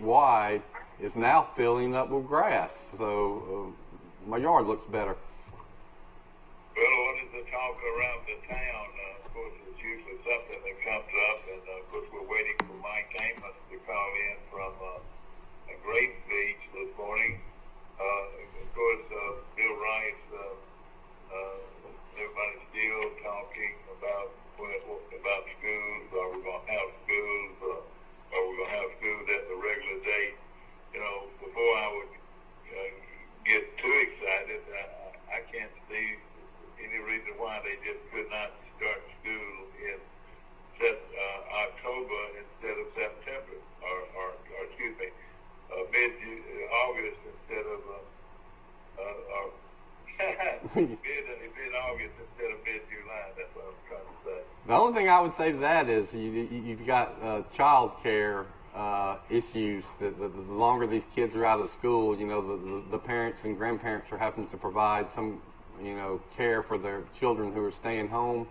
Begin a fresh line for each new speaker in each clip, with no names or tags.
wide is now filling up with grass. So my yard looks better.
Well, what is the talk around the town? Of course, it's usually something that comes up, and of course, we're waiting for Mike Amos to call in from a great beach this morning. Of course, Bill Rice, everybody's still talking about schools. Are we going to have schools? Are we going to have schools at the regular date? You know, before I would get too excited, I can't see any reason why they just could not start school in October instead of September, or excuse me, mid-August instead of mid-August instead of mid-July. That's what I'm trying to say.
The only thing I would say to that is you've got child care issues. The longer these kids are out of school, you know, the parents and grandparents are having to provide some, you know, care for their children who are staying home,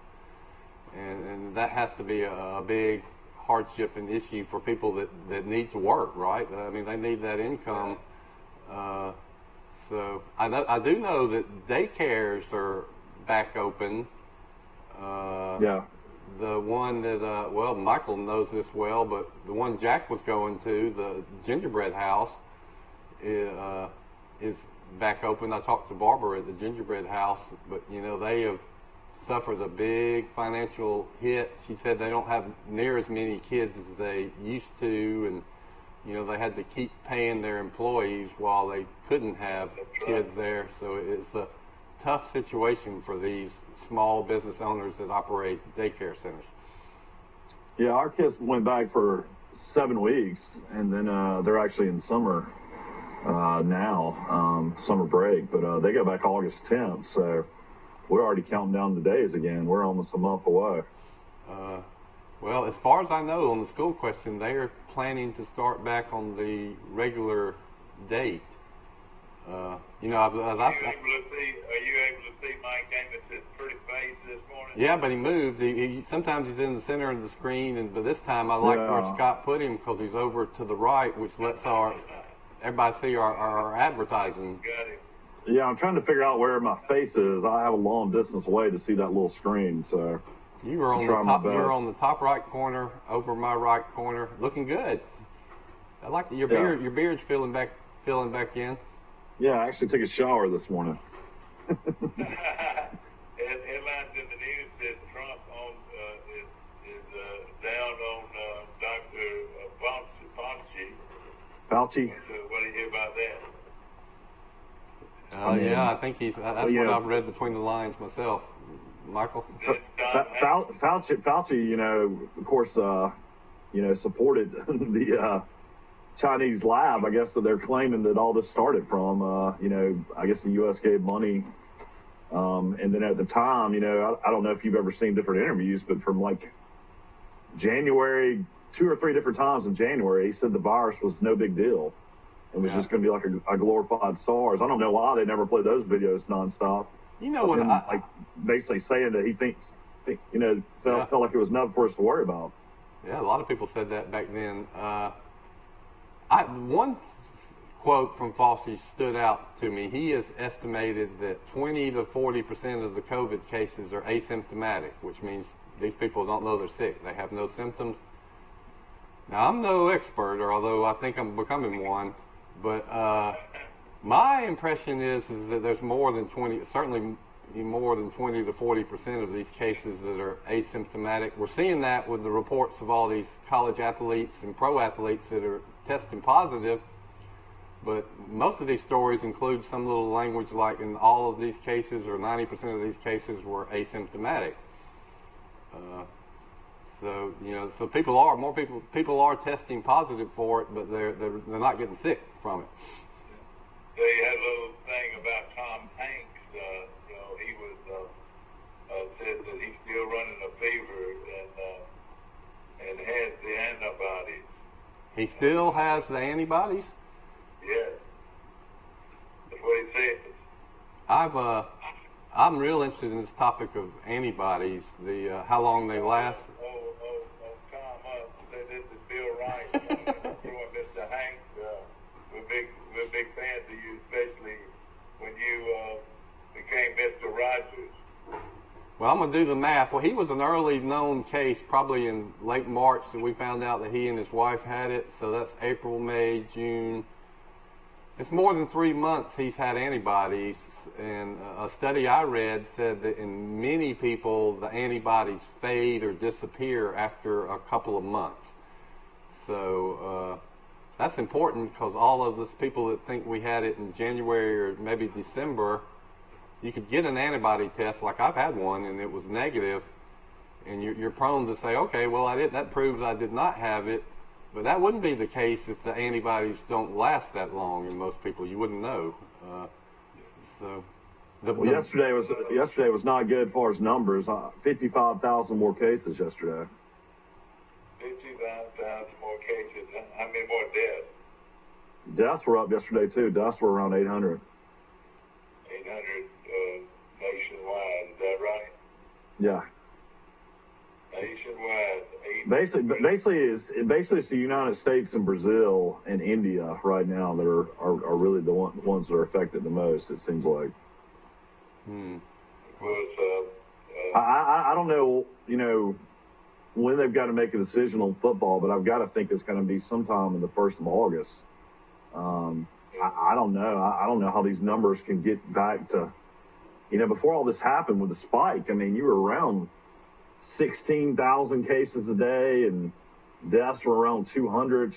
and that has to be a big hardship and issue for people that need to work, right? I mean, they need that income. So I do know that daycares are back open.
Yeah.
The one that, well, Michael knows this well, but the one Jack was going to, the gingerbread house, is back open. I talked to Barbara at the gingerbread house, but, you know, they have suffered a big financial hit. She said they don't have near as many kids as they used to, and, you know, they had to keep paying their employees while they couldn't have kids there. So it's a tough situation for these small business owners that operate daycare centers.
Yeah, our kids went back for 7 weeks, and then they're actually in summer now, summer break, but they go back August 10th, so we're already counting down the days again. We're almost a month away.
Well, as far as I know, on the school question, they are planning to start back on the regular date. You know,
Are you able to see Mike Amos' pretty face this morning?
Yeah, but he moved. Sometimes he's in the center of the screen, but this time I like where Scott put him because he's over to the right, which lets everybody see our advertising.
Got it.
Yeah, I'm trying to figure out where my face is. I have a long distance away to see that little screen, so
you were on the top. You were on the top right corner, over my right corner, looking good. I like that your beard. Your beard's filling back in.
Yeah, I actually took a shower this morning.
Headlines in the news says Trump is down on Dr.
Fauci.
What do you hear about that?
Yeah, I think he's. That's what I've read between the lines myself, Michael.
Fauci, you know, of course, you know, supported the Chinese lab. I guess that they're claiming that all this started from. You know, I guess the U.S. gave money, and then at the time, you know, I don't know if you've ever seen different interviews, but from like January, 2 or 3 different times in January, he said the virus was no big deal. It was just going to be like a glorified SARS. I don't know why they never play those videos nonstop.
You know what?
Like basically saying that he thinks, you know, felt like it was nothing for us to worry about.
Yeah, a lot of people said that back then. One quote from Fauci stood out to me. He has estimated that 20 to 40% of the COVID cases are asymptomatic, which means these people don't know they're sick. They have no symptoms. Now, I'm no expert, or although I think I'm becoming one, but my impression is that there's more than 20, certainly more than 20 to 40% of these cases that are asymptomatic. We're seeing that with the reports of all these college athletes and pro athletes that are testing positive, but most of these stories include some little language like in all of these cases or 90% of these cases were asymptomatic. So, you know, so people are testing positive for it, but they're not getting sick from it.
They had a little thing about Tom Hanks. You know, he was said that he's still running a fever and has the antibodies.
He still has the antibodies?
Yes. That's what he said.
I'm real interested in this topic of antibodies, the how long they last.
Tom, this is Bill Rice. Mr. Hanks.
Well, I'm going to do the math. Well, he was an early known case, probably in late March, that we found out that he and his wife had it. So that's April, May, June. It's more than 3 months he's had antibodies. And a study I read said that in many people, the antibodies fade or disappear after a couple of months. So that's important, because all of us people that think we had it in January or maybe December, you could get an antibody test, like I've had one, and it was negative, and you're prone to say, okay, well, that proves I did not have it. But that wouldn't be the case if the antibodies don't last that long in most people. You wouldn't know.
Yesterday was not good as far as numbers. 55,000 more cases yesterday.
55,000 more cases. How many more deaths?
Deaths were up yesterday too. Deaths were around 800.
800 nationwide. Is that right?
Yeah.
Nationwide.
Basically, it's the United States and Brazil and India right now that are really the ones that are affected the most. It seems like. I don't know, when they've got to make a decision on football, but I've got to think it's going to be sometime in the 1st of August. I don't know. I don't know how these numbers can get back to, before all this happened with the spike. I mean, you were around 16,000 cases a day, and deaths were around 200,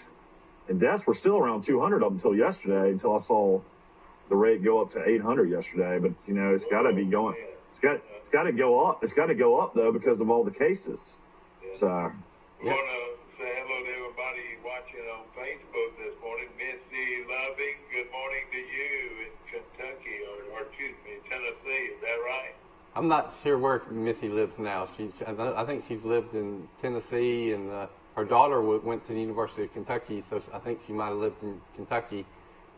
and deaths were still around 200 up until yesterday, until I saw the rate go up to 800 yesterday. But it's got to be going. It's got to go up. It's got to go up though, because of all the cases. So.
I want to say hello to everybody watching on Facebook this morning. Missy Loving, good morning to you in Kentucky, or excuse me, Tennessee. Is that right?
I'm not sure where Missy lives now. I think she's lived in Tennessee, and her daughter went to the University of Kentucky, so I think she might have lived in Kentucky.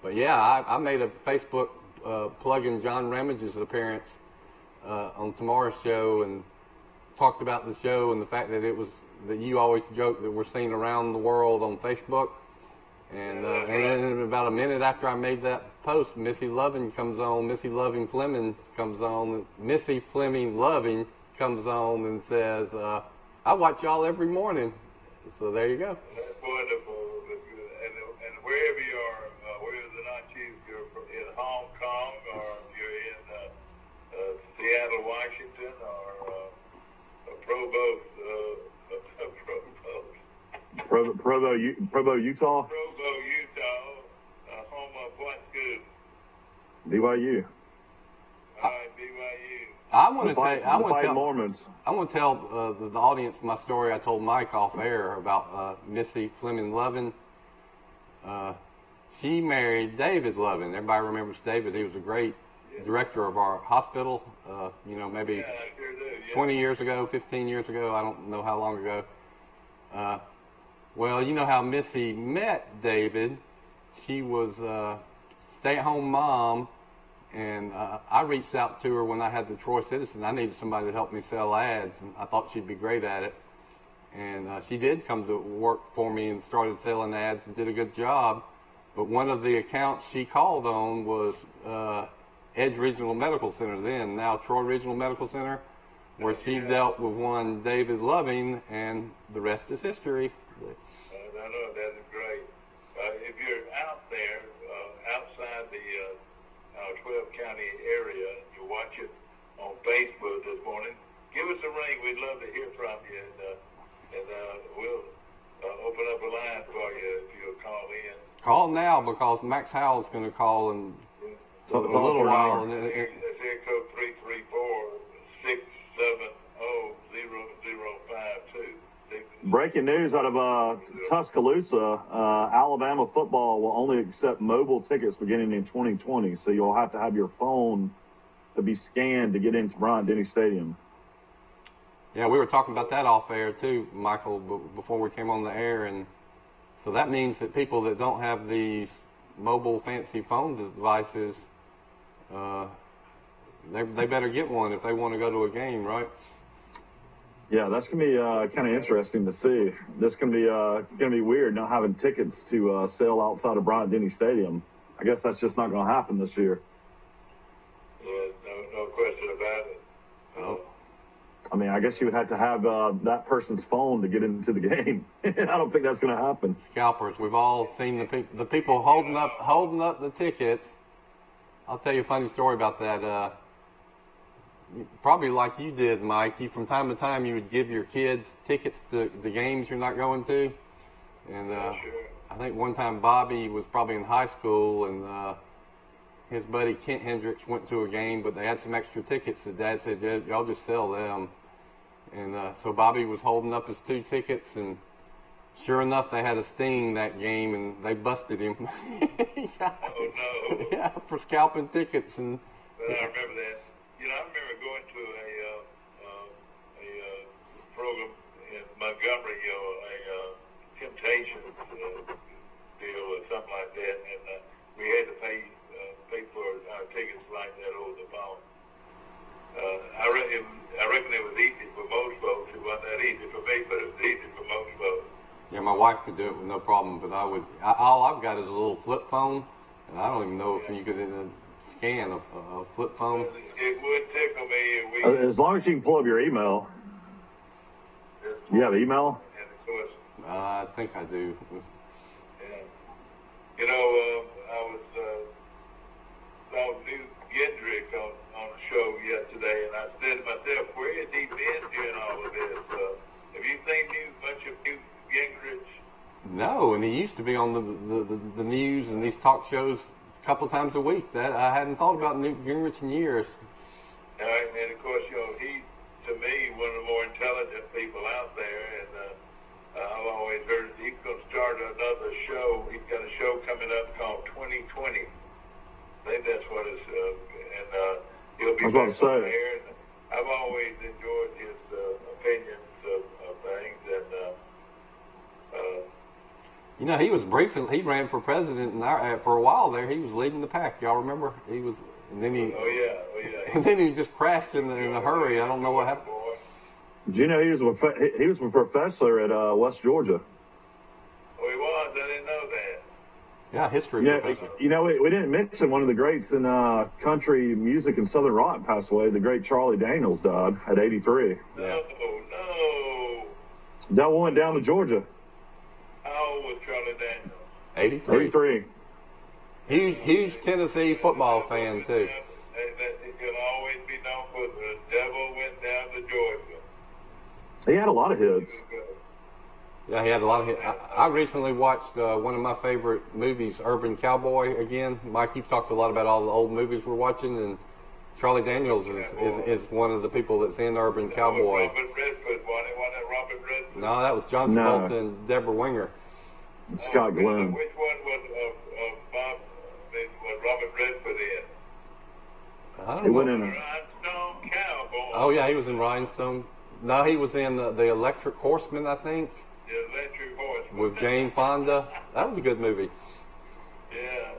But yeah, I made a Facebook plug-in John Ramage's appearance on tomorrow's show, and talked about the show and the fact that that you always joke that we're seen around the world on Facebook. And then about a minute after I made that post, Missy Loving comes on. Missy Loving Fleming comes on. Missy Fleming Loving comes on and says, I watch y'all every morning. So there you go.
That's wonderful. And wherever you are, whether or not you're in Hong Kong, or you're in Seattle, Washington, or Provo,
Provo, Utah.
Provo, Utah, home of what school?
BYU.
All right, BYU.
I want to tell
Mormons.
I want to tell the audience my story. I told Mike off air about Missy Fleming Loving. She married David Loving. Everybody remembers David. He was a great director of our hospital. Maybe 20 years ago, 15 years ago. I don't know how long ago. Well, you know how Missy met David. She was a stay-at-home mom, and I reached out to her when I had the Troy Citizen. I needed somebody to help me sell ads, and I thought she'd be great at it. And she did come to work for me and started selling ads and did a good job. But one of the accounts she called on was Edge Regional Medical Center, then now Troy Regional Medical Center, where she dealt with one David Loving, and the rest is history.
I know, that is great. If you're out there, outside the 12-county area, and you watch it on Facebook this morning, give us a ring. We'd love to hear from you, and we'll open up a line for you if you'll call in.
Call now, because Max Howell's going to call in a little while. And
it's 603-340-670-0052.
Breaking news out of Tuscaloosa, Alabama football will only accept mobile tickets beginning in 2020, so you'll have to have your phone to be scanned to get into Bryant-Denny Stadium.
Yeah, we were talking about that off air too, Michael, before we came on the air, and so that means that people that don't have these mobile fancy phone devices, they better get one if they want to go to a game, right?
Yeah, that's gonna be kind of interesting to see. This gonna be weird not having tickets to sell outside of Bryant-Denny Stadium. I guess that's just not gonna happen this year.
Yeah, no question about it.
I mean, I guess you would have to have that person's phone to get into the game. I don't think that's going to happen.
Scalpers. We've all seen the people holding up the tickets. I'll tell you a funny story about that. Probably like you did, Mike. You from time to time you would give your kids tickets to the games you're not going to, and I think one time Bobby was probably in high school and. His buddy Kent Hendricks went to a game, but they had some extra tickets. So Dad said, "Y'all just sell them." And so Bobby was holding up his 2 tickets, and sure enough, they had a sting that game, and they busted him.
Oh no!
Yeah, for scalping tickets. And
Well, I remember that. I remember going to a program in Montgomery, a Temptations deal or something like that, and we had to pay for our tickets like that over the phone. I reckon it was easy for most folks. It wasn't that easy for me, but it was easy for most folks.
yeah, my wife could do it with no problem, but all I've got is a little flip phone, and I don't even know if you could scan a flip phone.
It would tickle me.
As long as you can pull up your email. You have email?
And of course,
I think I do.
yeah. I was saw Newt Gingrich on the show yesterday, and I said to myself, where has he been during all of this? Have you seen much of Newt Gingrich?
No, and he used to be on the news and these talk shows a couple times a week. That I hadn't thought about Newt Gingrich in years.
And of course, he's, to me, one of the more intelligent people out there, and I've always heard he's going to start another show. He's got a show coming up called 2020. I think that's what it's, and he'll be back on there. And I've always enjoyed his opinions of things, and
he was he ran for president, and for a while there, he was leading the pack. Y'all remember? He was, and then he.
Oh yeah.
And then he just crashed in a hurry. I don't know what happened.
Did you know he was a professor at West Georgia?
Oh, he was. I didn't know that.
Yeah, history professor.
We didn't mention one of the greats in country music and southern rock passed away. The great Charlie Daniels died at 83.
Yeah. No.
That one went down to Georgia.
How old was Charlie Daniels?
83. Huge Tennessee football fan too.
He'll always be known for the devil went down to Georgia.
He had a lot of hits.
Yeah, he had a lot of hits. I recently watched one of my favorite movies, Urban Cowboy, again. Mike, you've talked a lot about all the old movies we're watching, and Charlie Daniels is one of the people that's in Urban Cowboy.
Robert Redford, wasn't it Robert Redford?
No, that was John Travolta and Deborah Winger.
Scott Glenn.
Which one was Robert Redford in?
I don't
He
know.
went in.
Rhinestone Cowboy.
Oh yeah, he was in Rhinestone. No, he was in the Electric Horseman, I think,
The Electric Horseman.
with Jane Fonda. That was a good movie.
Yeah.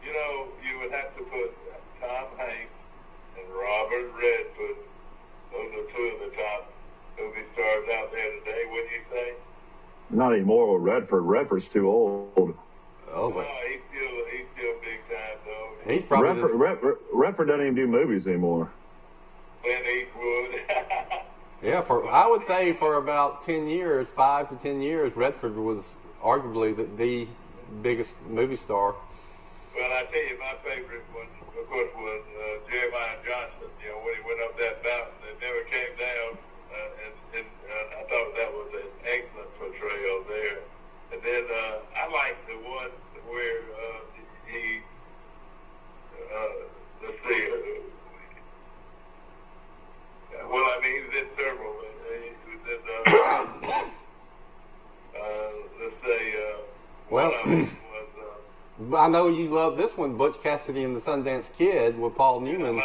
You would have to put Tom Hanks and Robert Redford. Those are 2 of the top movie stars out there today, wouldn't you say?
Not anymore with Redford. Redford's too old.
Oh, but
He's still big time, though.
he's probably
Redford doesn't even do movies anymore.
Clint Eastwood.
yeah. I would say for about 10 years, 5 to 10 years, Redford was arguably the biggest movie star.
Well, I tell you, my favorite one, of course, was Jeremiah Johnson. When he went up that mountain and never came down, and I thought that was an excellent portrayal there. And then I like the one where he, let's see, well, I mean, he was in several. He was in, let's say,
Well,
one of them was.
I know you love this one, Butch Cassidy and the Sundance Kid with Paul Newman.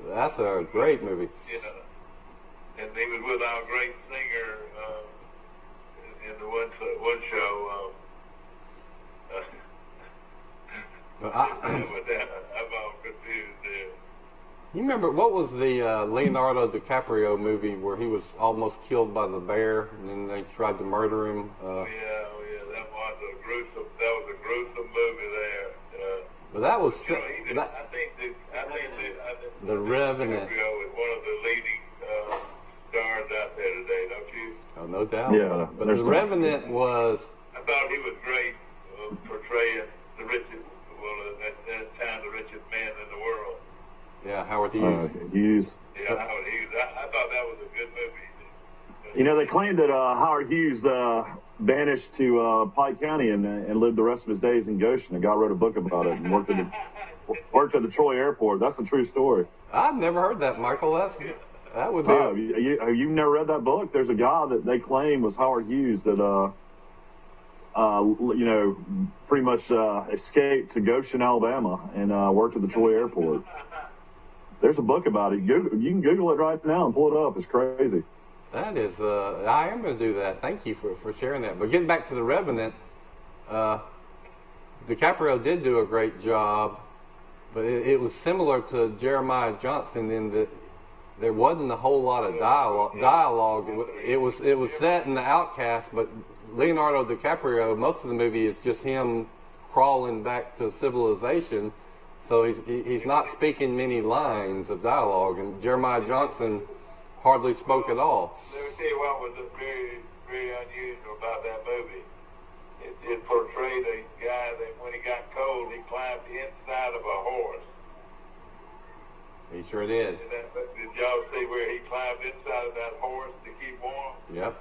That's a great movie.
And he was with our great singer in the one show. I'm all confused there.
You remember, what was the Leonardo DiCaprio movie where he was almost killed by the bear and then they tried to murder him?
Oh yeah, that was a gruesome movie there.
But that was
I think
The Revenant.
DiCaprio is one of the leading
no doubt.
Yeah,
but The Revenant was.
I thought he was great portraying the richest, at that time, the richest man in the world.
Yeah, Howard Hughes.
Yeah, Howard Hughes. I thought that was a good movie.
You know, they claimed that Howard Hughes banished to Pike County and lived the rest of his days in Goshen. A guy wrote a book about it and worked at the Troy airport. That's a true story.
I've never heard that, Michael. That would be.
You've never read that book? There's a guy that they claim was Howard Hughes that, you know, pretty much escaped to Goshen, Alabama, and worked at the Troy airport. There's a book about it. You can Google it right now and pull it up. It's crazy.
That is, I am going to do that. Thank you for sharing that. But getting back to The Revenant, DiCaprio did do a great job, but it was similar to Jeremiah Johnson in that there wasn't a whole lot of dialogue. It was set in The Outcast, but Leonardo DiCaprio, most of the movie is just him crawling back to civilization. So he's not speaking many lines of dialogue, and Jeremiah Johnson hardly spoke at all.
Let me tell you what was very, very unusual about that movie. It portrayed a guy that when he got cold, he climbed inside of a horse.
He sure did.
Did y'all see where he climbed inside of that horse to keep warm?
Yep.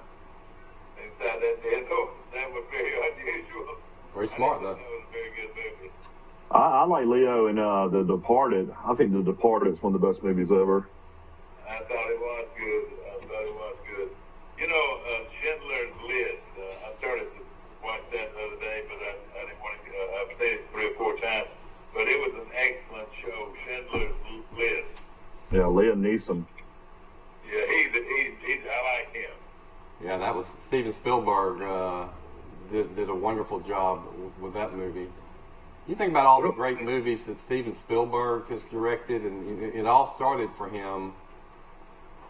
Inside that dead horse. That was very unusual.
Very smart, though.
That was a very good movie.
I like Leo in The Departed. I think The Departed is one of the best movies ever.
I thought it was good. You know, Schindler's List. I started to watch that the other day, but I didn't want to. I've seen it 3 or 4 times. But it was an excellent show, Schindler's List.
Yeah, Liam Neeson.
Yeah, I like him.
Yeah, that was Steven Spielberg did a wonderful job with that movie. You think about all the great movies that Steven Spielberg has directed, and it all started for him.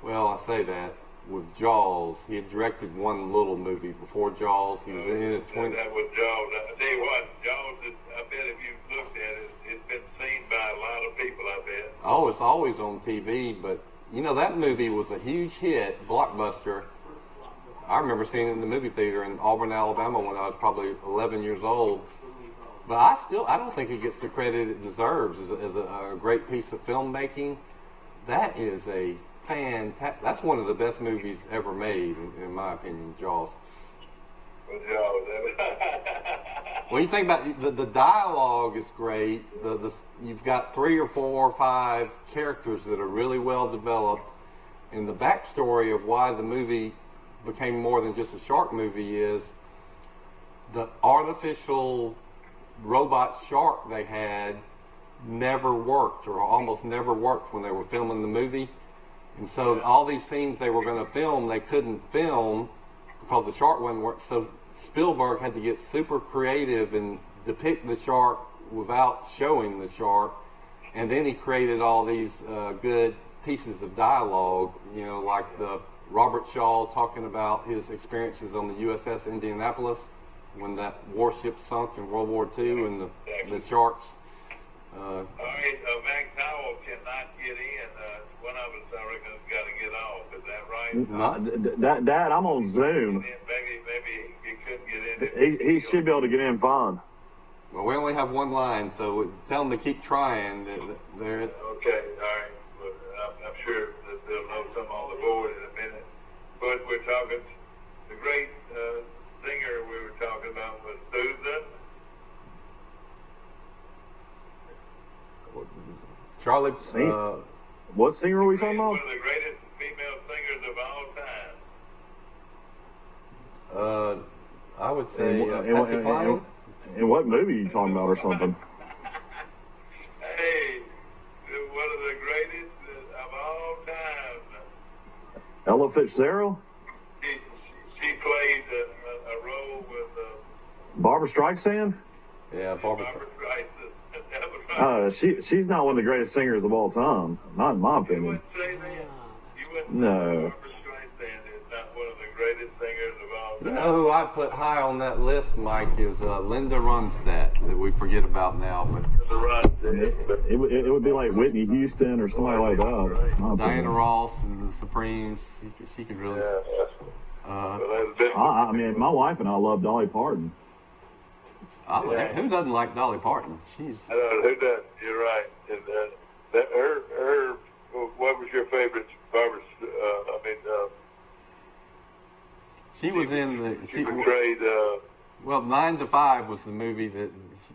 Well, I say that with Jaws. He had directed one little movie before Jaws. He was in his 20s.
That was Jaws. I tell you what, Jaws, I bet if you looked at it, it's been seen by a lot of people, I bet.
Oh, it's always on TV, but you know, that movie was a huge hit, blockbuster. I remember seeing it in the movie theater in Auburn, Alabama when I was probably 11 years old. But I don't think it gets the credit it deserves as a great piece of filmmaking. That is a fantastic. That's one of the best movies ever made, in my opinion, Jaws. When you think about the dialogue is great. You've got 3 or 4 or 5 characters that are really well developed, and the backstory of why the movie became more than just a shark movie is the artificial robot shark they had never worked, or almost never worked, when they were filming the movie. And so all these scenes they were going to film, they couldn't film because the shark wouldn't work. So Spielberg had to get super creative and depict the shark without showing the shark. And then he created all these good pieces of dialogue, you know, like the Robert Shaw talking about his experiences on the USS Indianapolis when that warship sunk in World War II, and the sharks.
All right, Max Howell cannot get in. One of us, I reckon, has got to get off. Is that right?
Dad, I'm on Zoom.
Maybe he couldn't get in.
He should be able to get in fine.
Well, we only have one line, so tell them to keep trying.
Okay, all right. Well, I'm sure that they'll know some on the board in a minute. But we're talking, the great singer we were talking about was Susan.
Charlie.
What singer are we talking about?
One of the greatest female singers of all time.
I would say Patsy Cline.
In what movie are you talking about, or something?
Hey, one of the greatest of all time.
Ella Fitzgerald?
She played a role with
Barbra Streisand?
Yeah, Barbra Streisand.
She's not one of the greatest singers of all time, not in my opinion.
You wouldn't say that? You wouldn't
No.
say Barbra Streisand is not one of the greatest singers of all time?
You know who I put high on that list, Mike, is Linda Ronstadt, that we forget about now. But
it would be like Whitney Houston or somebody like that.
Diana Ross and the Supremes. She could really.
I mean, my wife and I love Dolly Parton.
Who doesn't like Dolly Parton? She's.
I don't know who doesn't. You're right. And her. What was your favorite Barbara?
She was in the.
She portrayed.
Well, 9 to 5 was the movie that.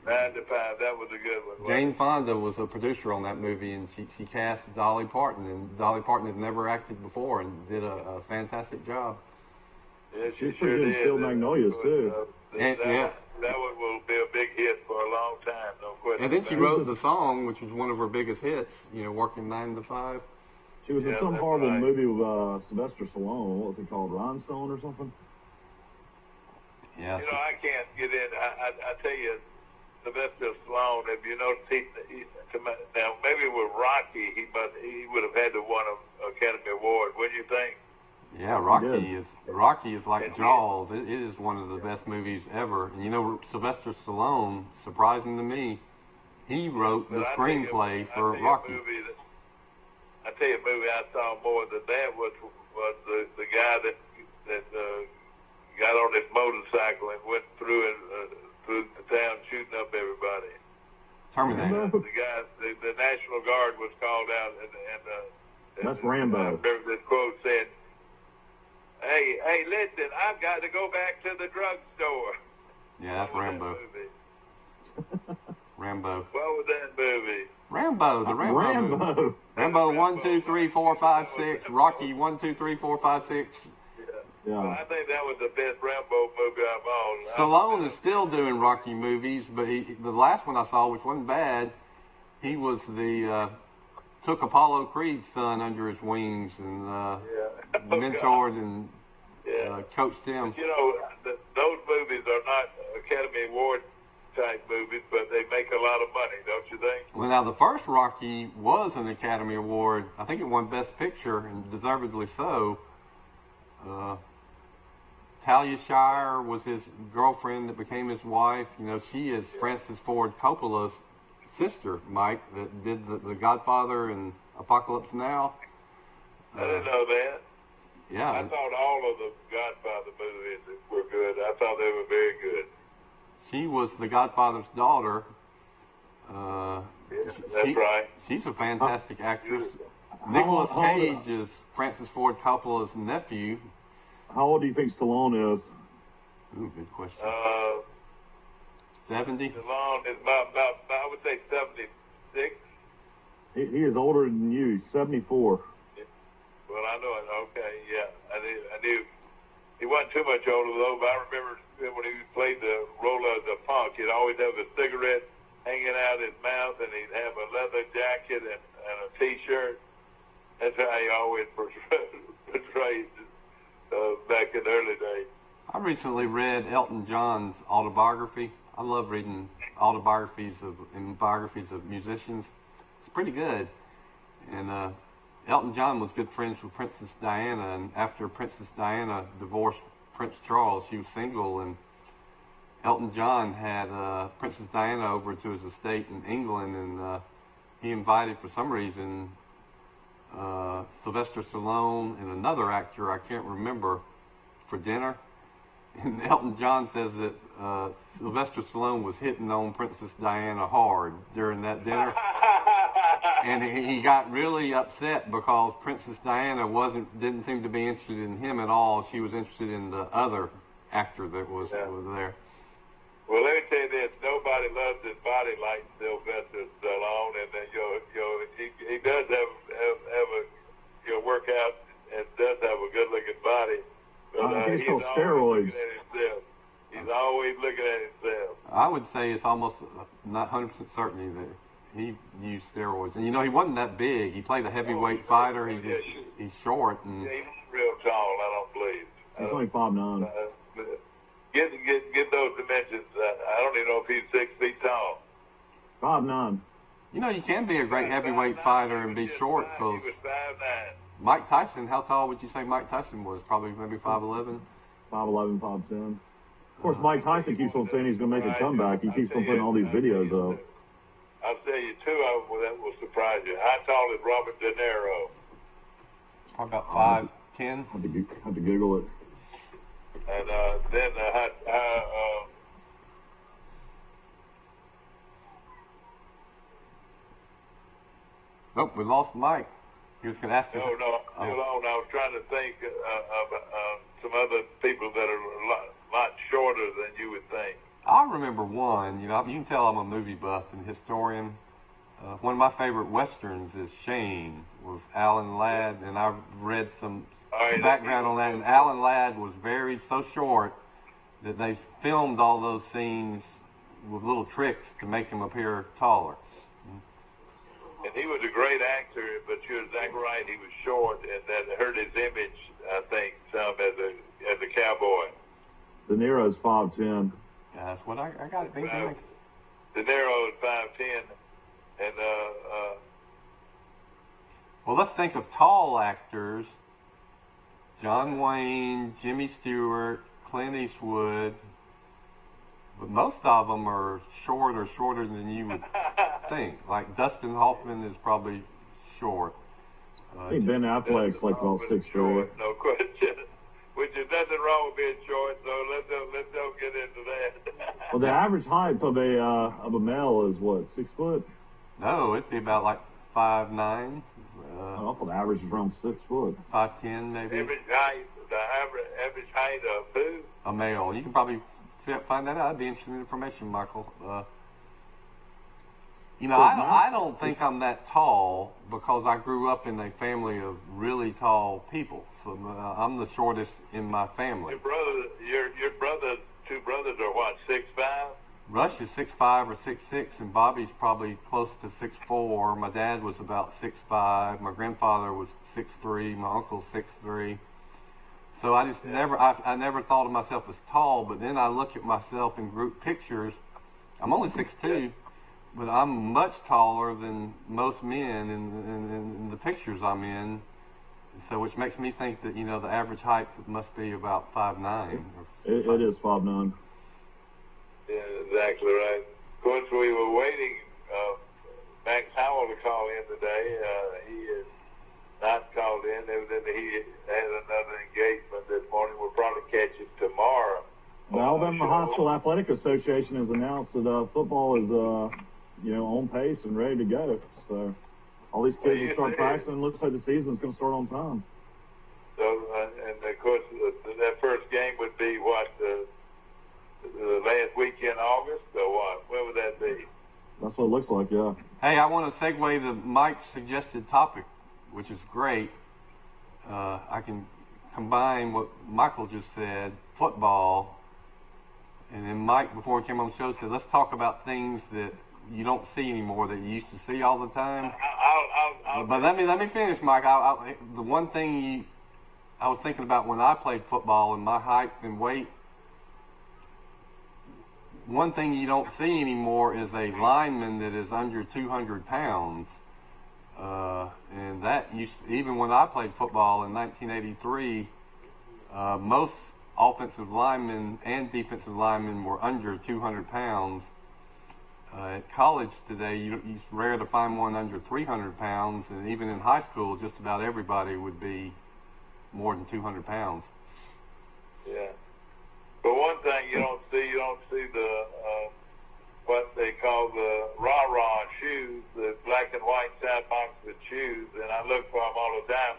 9 to 5. That was a good one.
Jane Fonda was a producer on that movie, and she cast Dolly Parton, and Dolly Parton had never acted before and did a fantastic job.
Yeah,
she's pretty good in Steel Magnolias too.
That one will be a big hit for a long time, no question.
And then she wrote the song, which was one of her biggest hits. Working 9 to 5.
She was in some horrible movie with Sylvester Stallone. What was it called? Rhinestone or something?
Yeah.
I can't get in. I tell you, Sylvester Stallone. If you notice, now maybe with Rocky, he would have had to win an Academy Award. Wouldn't you think?
Yeah, Rocky is like Jaws. It is one of the best movies ever. And Sylvester Stallone, surprising to me, he wrote the screenplay for Rocky.
I tell you, a movie I saw more than that was the guy that got on his motorcycle and went through the town shooting up everybody.
Terminator.
The guy, the National Guard was called out, and
that's Rambo.
I remember this quote said, Hey, listen, I've got to go back to the drugstore.
Yeah, that's Rambo. Rambo.
What was that movie?
Rambo, the Rambo movie. Rambo 1, 2, 3, 4, 5, 6. Rocky 1, 2, 3, 4, 5, 6.
Yeah. Well, I think that was the best Rambo movie I've owned.
Stallone is still doing Rocky movies, but the last one I saw, which wasn't bad, he was took Apollo Creed's son under his wings and mentored and coached him.
But, those movies are not Academy Award type movies, but they make a lot of money, don't you think?
Well, now the first Rocky was an Academy Award. I think it won Best Picture, and deservedly so. Talia Shire was his girlfriend that became his wife. She is Francis Ford Coppola's sister, Mike, that did the Godfather and Apocalypse Now.
I didn't know that.
Yeah.
I thought all of the Godfather movies were good. I thought they were very good.
She was the Godfather's daughter.
That's right.
She's a fantastic actress. Nicolas Cage is Francis Ford Coppola's nephew.
How old do you think Stallone is?
Ooh, good question. 70?
Stallone is about, I would say 76.
He is older than you. He's 74.
Well, I know it. Okay, yeah. I knew. He wasn't too much older, though, but I remember when he played the role of the punk, he'd always have a cigarette hanging out his mouth, and he'd have a leather jacket and a T-shirt. That's how he always portrayed back in the early days.
I recently read Elton John's autobiography. I love reading autobiographies and biographies of musicians. It's pretty good. And Elton John was good friends with Princess Diana, and after Princess Diana divorced Prince Charles, she was single, and Elton John had Princess Diana over to his estate in England, and he invited, for some reason, Sylvester Stallone and another actor, I can't remember, for dinner. And Elton John says that Sylvester Stallone was hitting on Princess Diana hard during that dinner. And he got really upset because Princess Diana didn't seem to be interested in him at all. She was interested in the other actor that was there.
Well, let me tell you this: nobody loves his body like Sylvester Stallone, and he does have a workout and does have a good-looking body. But
he's on
Always
steroids.
looking at himself. He's always looking at himself.
I would say it's almost not 100% certainty that he used steroids. And he wasn't that big. He played a heavyweight fighter. He's short. And
yeah, he's real tall, I don't believe.
He's only 5'9".
Get those dimensions. I don't even know if he's 6 feet tall.
5'9".
you can be a great heavyweight fighter and be short, because
He was 5'9".
Mike Tyson, how tall would you say Mike Tyson was? Probably maybe 5'11"?
5'11", 5'10". Of course, Mike Tyson keeps on saying he's going to make a comeback. He keeps on putting all these videos up.
I'll tell you two of them that will surprise you. How tall is Robert De Niro?
Probably about 5'10".
Have to Google it.
And then
Oh, we lost Mike. He was going to ask us.
no, I'm still on. I was trying to think of some other people that are a lot shorter than you would think.
I remember one. You know, you can tell I'm a movie buff and historian. One of my favorite westerns is Shane with Alan Ladd, and I've read some background on that. And Alan Ladd was so short that they filmed all those scenes with little tricks to make him appear taller.
And he was a great actor, but you're exactly right. He was short, and that hurt his image, I think, some as a cowboy.
De Niro's 5'10".
Yeah, that's what I got it.
De Niro is 5'10", and
well, let's think of tall actors: John Wayne, Jimmy Stewart, Clint Eastwood. But most of them are shorter than you would think. Like Dustin Hoffman is probably short.
I think Ben Affleck's like about 6'3".
No question. Which is nothing wrong with being short, so let's don't get into that.
Well, the average height of a male is what, 6 foot?
No, it'd be about like 5'9".
I thought the average is around 6 foot.
5'10" maybe.
Average height of who?
A male. You can probably find that out. That'd be interesting information, Michael. You know, I don't think I'm that tall because I grew up in a family of really tall people. So I'm the shortest in my family.
Your two brothers are what, 6'5"?
Rush is 6'5" or 6'6", and Bobby's probably close to 6'4". My dad was about 6'5". My grandfather was 6'3". My uncle's 6'3". So I just I never thought of myself as tall, but then I look at myself in group pictures. I'm only 6'2", but I'm much taller than most men in the pictures I'm in. So which makes me think that, you know, the average height must be about 5'9".
It is 5'9".
Yeah, exactly right. Of course, we were waiting Max Howell to call in today. He is not called in. Evidently, he had another engagement this morning. We'll probably catch him tomorrow.
The Alabama High School Athletic Association has announced that football is, on pace and ready to go. So all these kids will start practicing. Looks like the season's going to start on time.
So, and of course, that first game would be what, the last week in August, or what? When would that be?
That's what it looks like, yeah.
Hey, I want to segue to Mike's suggested topic, which is great. I can combine what Michael just said, football, and then Mike, before he came on the show, said, let's talk about things that you don't see anymore that you used to see all the time. But let me finish, Mike. The one thing I was thinking about when I played football and my height and weight, one thing you don't see anymore is a lineman that is under 200 pounds. And that even when I played football in 1983, most offensive linemen and defensive linemen were under 200 pounds. At college today, it's rare to find one under 300 pounds, and even in high school, just about everybody would be more than 200 pounds.
Yeah. But one thing you don't see the what they call the rah-rah shoes, the black and white side boxed shoes, and I look for them all the time.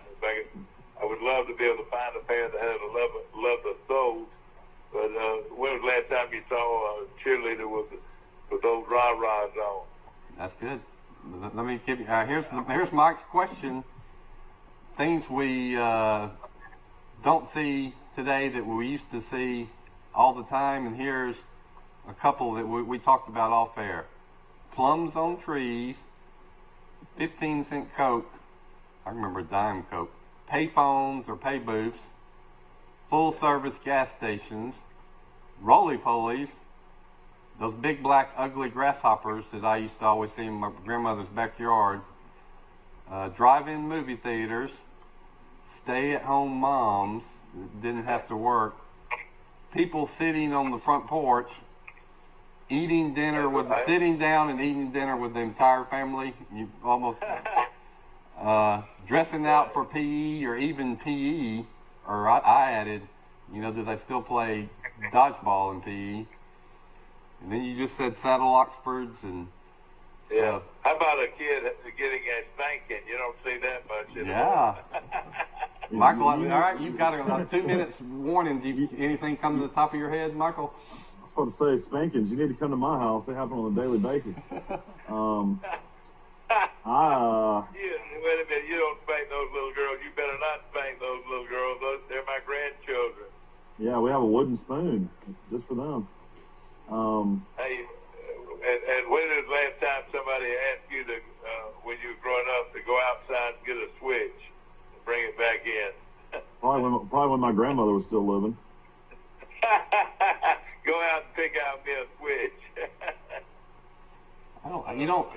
I would love to be able to find a pair that had a leather soles. But when was the last time you saw a cheerleader with those rah-rahs on?
That's good. Let me give you. Here's Mike's question. Things we don't see today that we used to see all the time, and here's a couple that we talked about off air. Plums on trees, 15-cent Coke, I remember dime Coke, pay phones or pay booths, full-service gas stations, roly-polies, those big black ugly grasshoppers that I used to always see in my grandmother's backyard, drive-in movie theaters, stay-at-home moms that didn't have to work, people sitting on the front porch, sitting down and eating dinner with the entire family. You almost dressing out for PE or even PE, or I added You know, do they still play dodgeball in PE? And then you just said Saddle Oxfords and.
Yeah. How about a kid getting a spanking? You don't see that much anymore.
Yeah. Michael, all right, you've got a 2 minutes warning. Anything come to the top of your head, Michael?
I was about to say spankings. You need to come to my house. They happen on a daily basis.
Wait a minute. You don't spank those little girls. You better not spank those little girls. They're my grandchildren.
Yeah, we have a wooden spoon just for them.
Hey, and when was the last time somebody asked you to, when you were growing up, to go outside and get a switch and bring it back in?
Probably when my grandmother was still living.
Go out and pick out me a switch.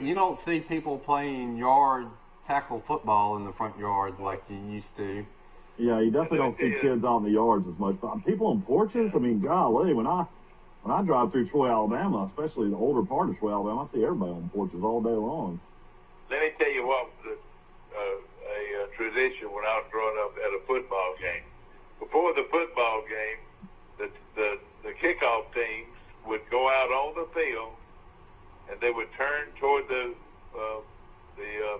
You don't see people playing yard tackle football in the front yard like you used to.
Yeah, you definitely don't see kids out in the yards as much. But people on porches, I mean, golly, when I drive through Troy, Alabama, especially the older part of Troy, Alabama, I see everybody on porches all day long.
Let me tell you what was a tradition when I was growing up at a football game. Before the football game, the kickoff teams would go out on the field and they would turn toward the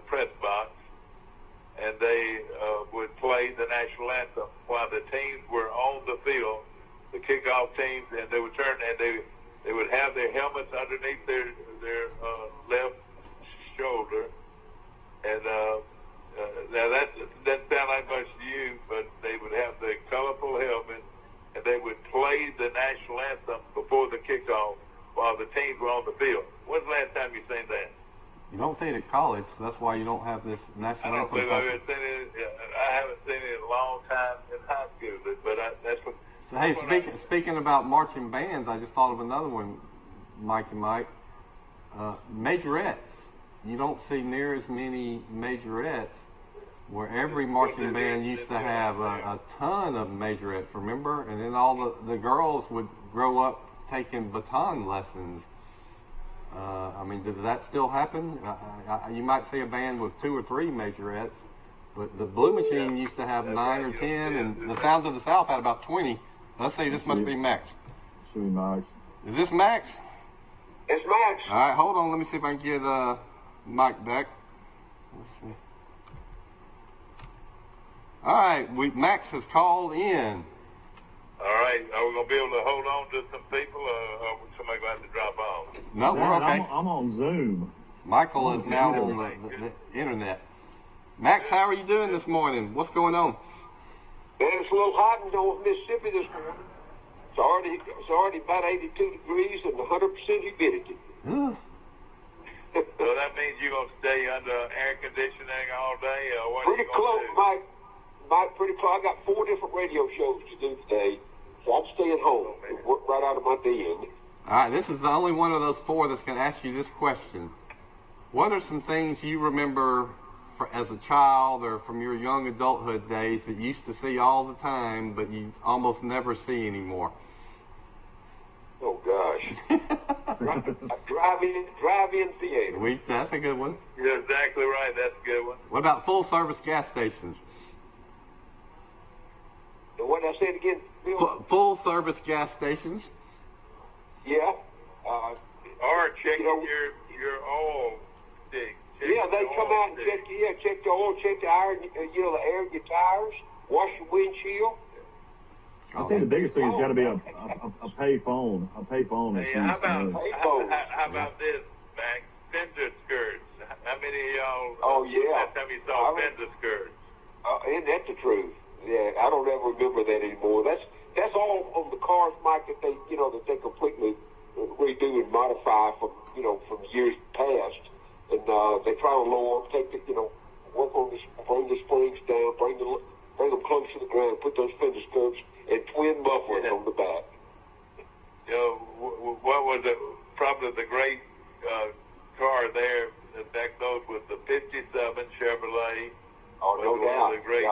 press box and they would play the national anthem while the teams were on the field. The kickoff teams, and they would turn and they would have their helmets underneath their left shoulder, and now that doesn't sound like much to you, but they would have the colorful helmet, and they would play the national anthem before the kickoff while the teams were on the field. When's the last time you seen that?
You don't see it at college, so that's why you don't have this national anthem.
I haven't seen it in a long time in high school, but that's what.
So, hey, speaking about marching bands, I just thought of another one, Mike and Mike. Majorettes. You don't see near as many majorettes, where every marching band used to have a ton of majorettes, remember? And then all the girls would grow up taking baton lessons. I mean, does that still happen? You might see a band with 2 or 3 majorettes, but the Blue Machine used to have 9 or 10, and the Sounds of the South had about 20. Let's see, this must be Max.
Should be Max.
Is this Max?
It's Max.
All right, hold on. Let me see if I can get Mike back. Let's see. All right, Max has called in.
All right, are we going to be able to hold on to some people, or somebody going to have to drop off?
No, we're okay.
I'm on Zoom.
Michael is now on the internet. Max, how are you doing this morning? What's going on?
Man, it's a little hot in North Mississippi this morning. It's already about 82 degrees and 100% humidity.
So that means you're going to stay under air conditioning all day, or what
Pretty
are you going
close,
to do?
Mike, pretty close. I got 4 different radio shows to do today, so I'm staying home and work right out of my den.
All right, this is the only one of those 4 that's going to ask you this question. What are some things you remember as a child or from your young adulthood days that you used to see all the time, but you almost never see anymore?
Oh, gosh. Drive-in theater.
That's a good one.
You're exactly right. That's a good one.
What about full-service gas stations?
What did I say again, Bill?
Full-service gas stations?
Yeah.
Or checking your oil stick.
Yeah, they come out and check the oil, check the iron, the air in your tires, wash your windshield.
I think the biggest thing has got to be a pay phone. A pay phone.
Hey, how about this, Max? Fender skirts. How many of y'all?
Oh yeah.
Last time you saw Fender skirts?
Isn't that the truth? Yeah, I don't ever remember that anymore. That's all on the cars, Mike, that they completely redo and modify from years past. And they try to lower them, work on bring the springs down, bring them close to the ground, put those fender skirts and twin mufflers on the back.
What was probably the great car there back those was the 57 Chevrolet.
Oh, no doubt.
One of the great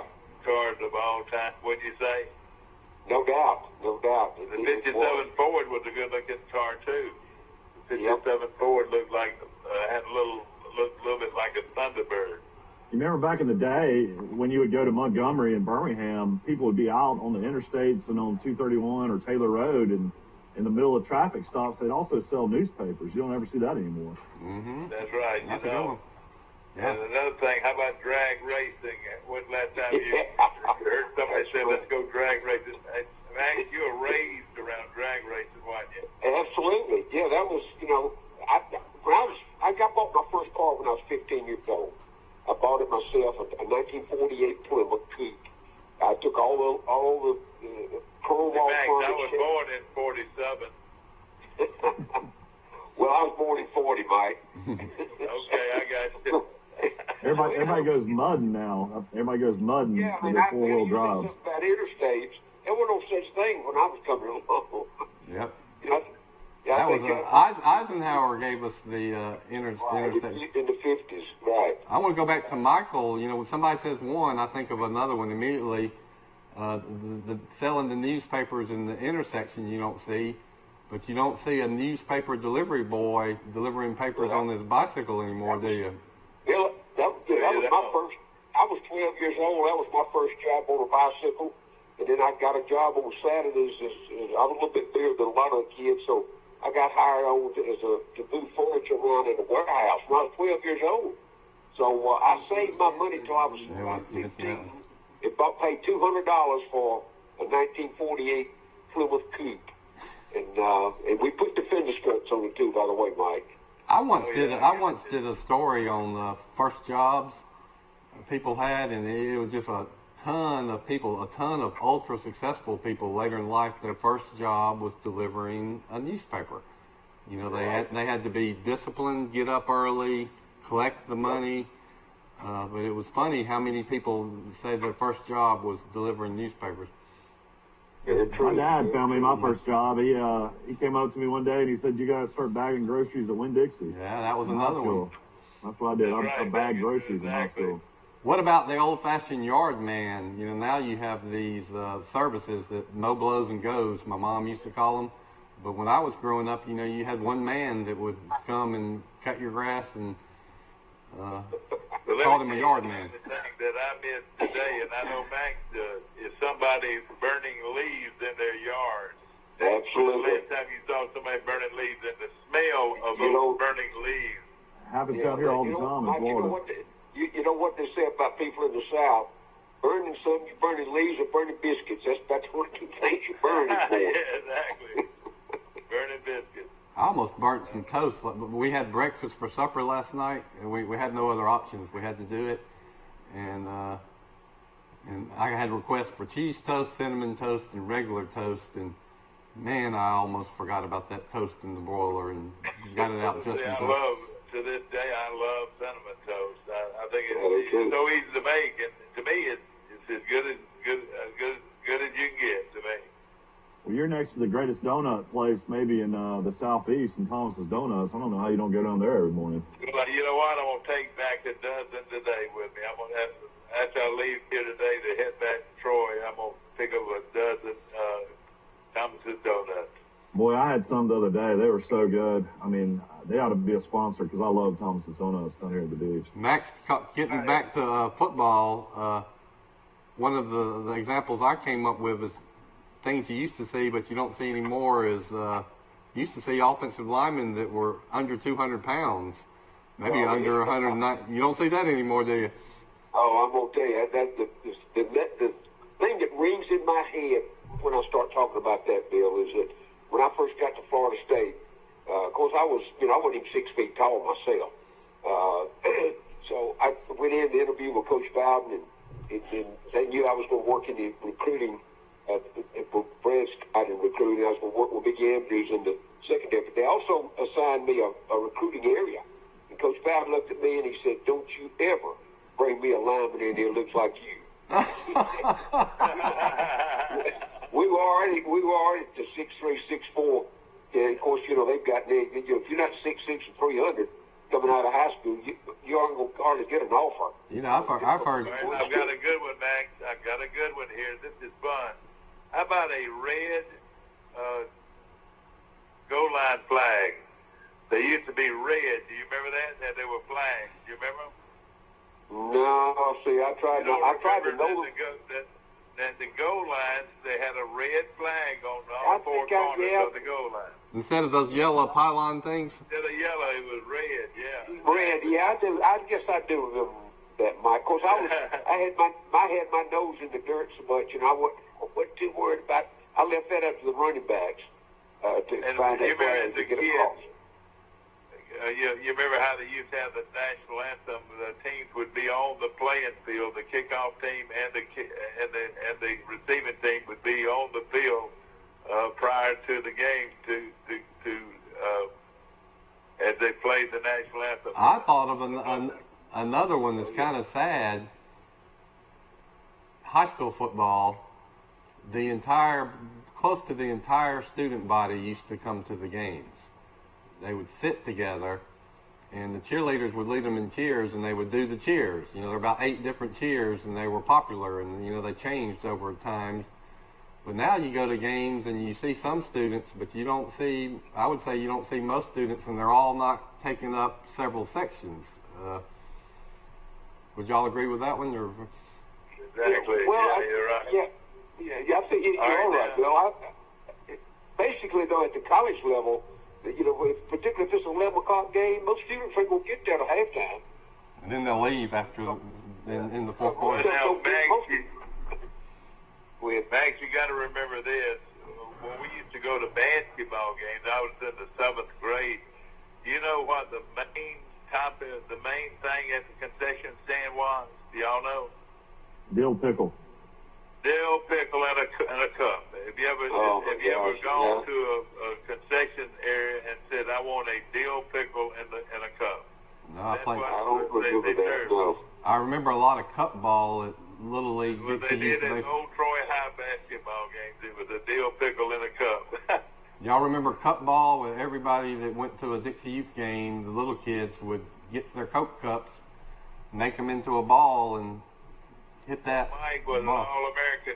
cars of all time, wouldn't you say?
No doubt.
The 57 Ford was a good-looking car, too. The 57 Ford looked like, had a little bit like a Thunderbird.
You remember back in the day when you would go to Montgomery and Birmingham, people would be out on the interstates and on 231 or Taylor Road, and in the middle of traffic stops, they'd also sell newspapers. You don't ever see that anymore.
Mm-hmm.
That's right.
That's
you
a good
know.
one. Yeah.
And another thing, how about drag racing? When's the last time you heard somebody say, let's go drag racing? Max, you were raised around drag racing, weren't you?
Absolutely. Yeah, that was, I bought my first car when I was 15 years old. I bought it myself, a 1948 Plymouth Coupe. I took all the chrome off.
Max, I was born in 47.
Well, I was born in 40, Mike.
Okay, I got you.
Everybody goes mudding now. Everybody goes mudding with their four-wheel drives.
About interstates, there was no such thing when I was coming along.
Yep.
That
was Eisenhower gave us the intersection.
In the 50s, right.
I want to go back to Michael. When somebody says one, I think of another one immediately. The selling the newspapers in the intersection you don't see, but you don't see a newspaper delivery boy delivering papers on his bicycle anymore, do you?
Yeah, that was my first. I was 12 years old. That was my first job on a bicycle, and then I got a job on Saturdays. I was a little bit bigger than a lot of the kids, so I got hired on to move furniture around in a warehouse when I was 12 years old. So I saved my money till I was 15. It paid $200 for a 1948 Plymouth Coupe, and we put the fender skirts on it too. By the way, Mike.
I once did a story on first jobs people had, and it was just a ton of ultra successful people later in life. Their first job was delivering a newspaper. They had to be disciplined, get up early, collect the money. But it was funny how many people say their first job was delivering newspapers.
My dad found me my first job. He came up to me one day and he said, "You got to start bagging groceries at Winn-Dixie."
Yeah, that was another one.
That's what I did. I bagged groceries in high school.
What about the old-fashioned yard man? Now you have these services that mow, blows, and goes. My mom used to call them. But when I was growing up, you had one man that would come and cut your grass and called him a yard man.
The thing that I miss today, and I know Max does, is somebody burning leaves in their yards.
Absolutely.
The last time you saw somebody burning leaves, and the smell of those burning leaves.
Happens down here all the time in Florida.
You know what they say about people in the South? Burning something, you're burning leaves or burning biscuits. That's one of the things you're burning for.
Yeah, exactly. Burning biscuits.
I almost burnt some toast. We had breakfast for supper last night, and we had no other options. We had to do it, and I had requests for cheese toast, cinnamon toast, and regular toast. And man, I almost forgot about that toast in the broiler and got it out just in time.
To this day, I love cinnamon toast. I think it's so easy to make, and to me, it's as good as you can get to me.
Well, you're next to the greatest donut place maybe in the southeast, in Thomas's Donuts. I don't know how you don't go down there every morning.
Well, you know what? I'm gonna take back a dozen today with me. I'm gonna have after I leave here today to head back to Troy. I'm gonna pick up a dozen Thomas's Donuts.
Boy, I had some the other day. They were so good. I mean, they ought to be a sponsor because I love Thomas's Donuts down here at the beach.
Max, getting back to football, one of the examples I came up with is things you used to see but you don't see anymore is you used to see offensive linemen that were under 200 pounds, maybe under 190. You don't see that anymore, do you?
Oh, I'm going to tell you, the thing that rings in my head when I start talking about that, Bill, is that when I first got to Florida State, of course, I wasn't even 6 feet tall myself. So I went in to interview with Coach Bowden, and they knew I was going to work in the recruiting, Brad Scott in recruiting. I was going to work with Big Andrews in the secondary. But they also assigned me a recruiting area. And Coach Bowden looked at me and he said, "Don't you ever bring me a lineman in here that looks like you." We were already to 6'3", 6'4". And of course, they've got if you're not 6'6" and 300 coming out of high school, you aren't going to hardly get an offer.
I've heard.
I've got a good one, Max. I've got a good one here. This is fun. How about a red goal line flag? They used to be red. Do you remember that? That they were flags. Do you remember them?
No, see, I tried to know
that the goal lines, they had a red flag on all four corners of the goal line.
Instead of those yellow pylon things?
Instead of yellow, it was red, yeah.
Red, yeah, I guess I do remember that, Mike. Of course, I had my nose in the dirt so much, and I wasn't too worried about. I left that up to the running backs to find that flag to get across.
You remember how they used to have the national anthem? The teams would be on the playing field. The kickoff team and the receiving team would be on the field prior to the game as they played the national anthem.
I thought of another one that's kind of sad. High school football, close to the entire student body used to come to the games. They would sit together, and the cheerleaders would lead them in cheers, and they would do the cheers. You know, there were about 8 different cheers, and they were popular, and, you know, they changed over time. But now you go to games, and you see some students, but you don't see, I would say you don't see most students, and they're all not taking up several sections. Would y'all agree with that one? Or?
Exactly.
Well,
you're right.
Yeah, I think you're all right, Bill. Basically, though, at the college level, you know, particularly if it's an 11 o'clock game, most students ain't going to get there to halftime.
And then they'll leave after in the fourth quarter.
Now, Max, you got to remember this. When we used to go to basketball games, I was in the 7th grade. You know what the main thing at the concession stand was? Do y'all know?
Dill pickle.
Dill pickle and a cup. Have you ever gone to a concession area and said, "I want a dill pickle and a cup"?
No, I
don't remember that. No.
I remember a lot of cup ball at Little League.
Well, they did at old Troy High basketball games. It was a dill pickle and a cup.
Y'all remember cup ball with everybody that went to a Dixie Youth game? The little kids would get their Coke cups, make them into a ball, and hit that
Mike was
ball.
An All-American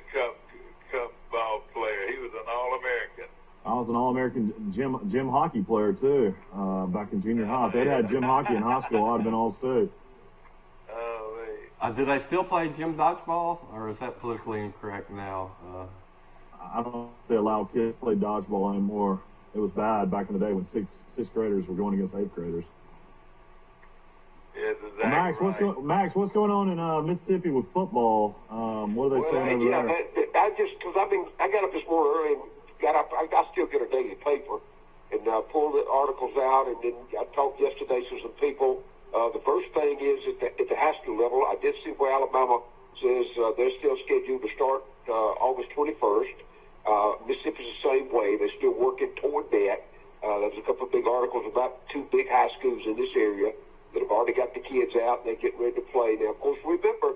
cup ball player. He was an All-American.
I was an All-American gym hockey player, too, back in junior high. If they'd had gym hockey in high school, I'd have been All-State.
Do they still play gym dodgeball, or is that politically incorrect now?
I don't know if they allow kids to play dodgeball anymore. It was bad back in the day when sixth graders were going against 8th graders.
Yes, exactly.
Max, what's going on in Mississippi with football? What are they saying over there?
I got up this morning early and I still get a daily paper and pulled the articles out, and then I talked yesterday to some people. The first thing is at the high school level, I did see where Alabama says they're still scheduled to start August 21st. Mississippi's the same way. They're still working toward that. There's a couple of big articles about 2 big high schools in this area that have already got the kids out and they're getting ready to play. Now, of course, remember,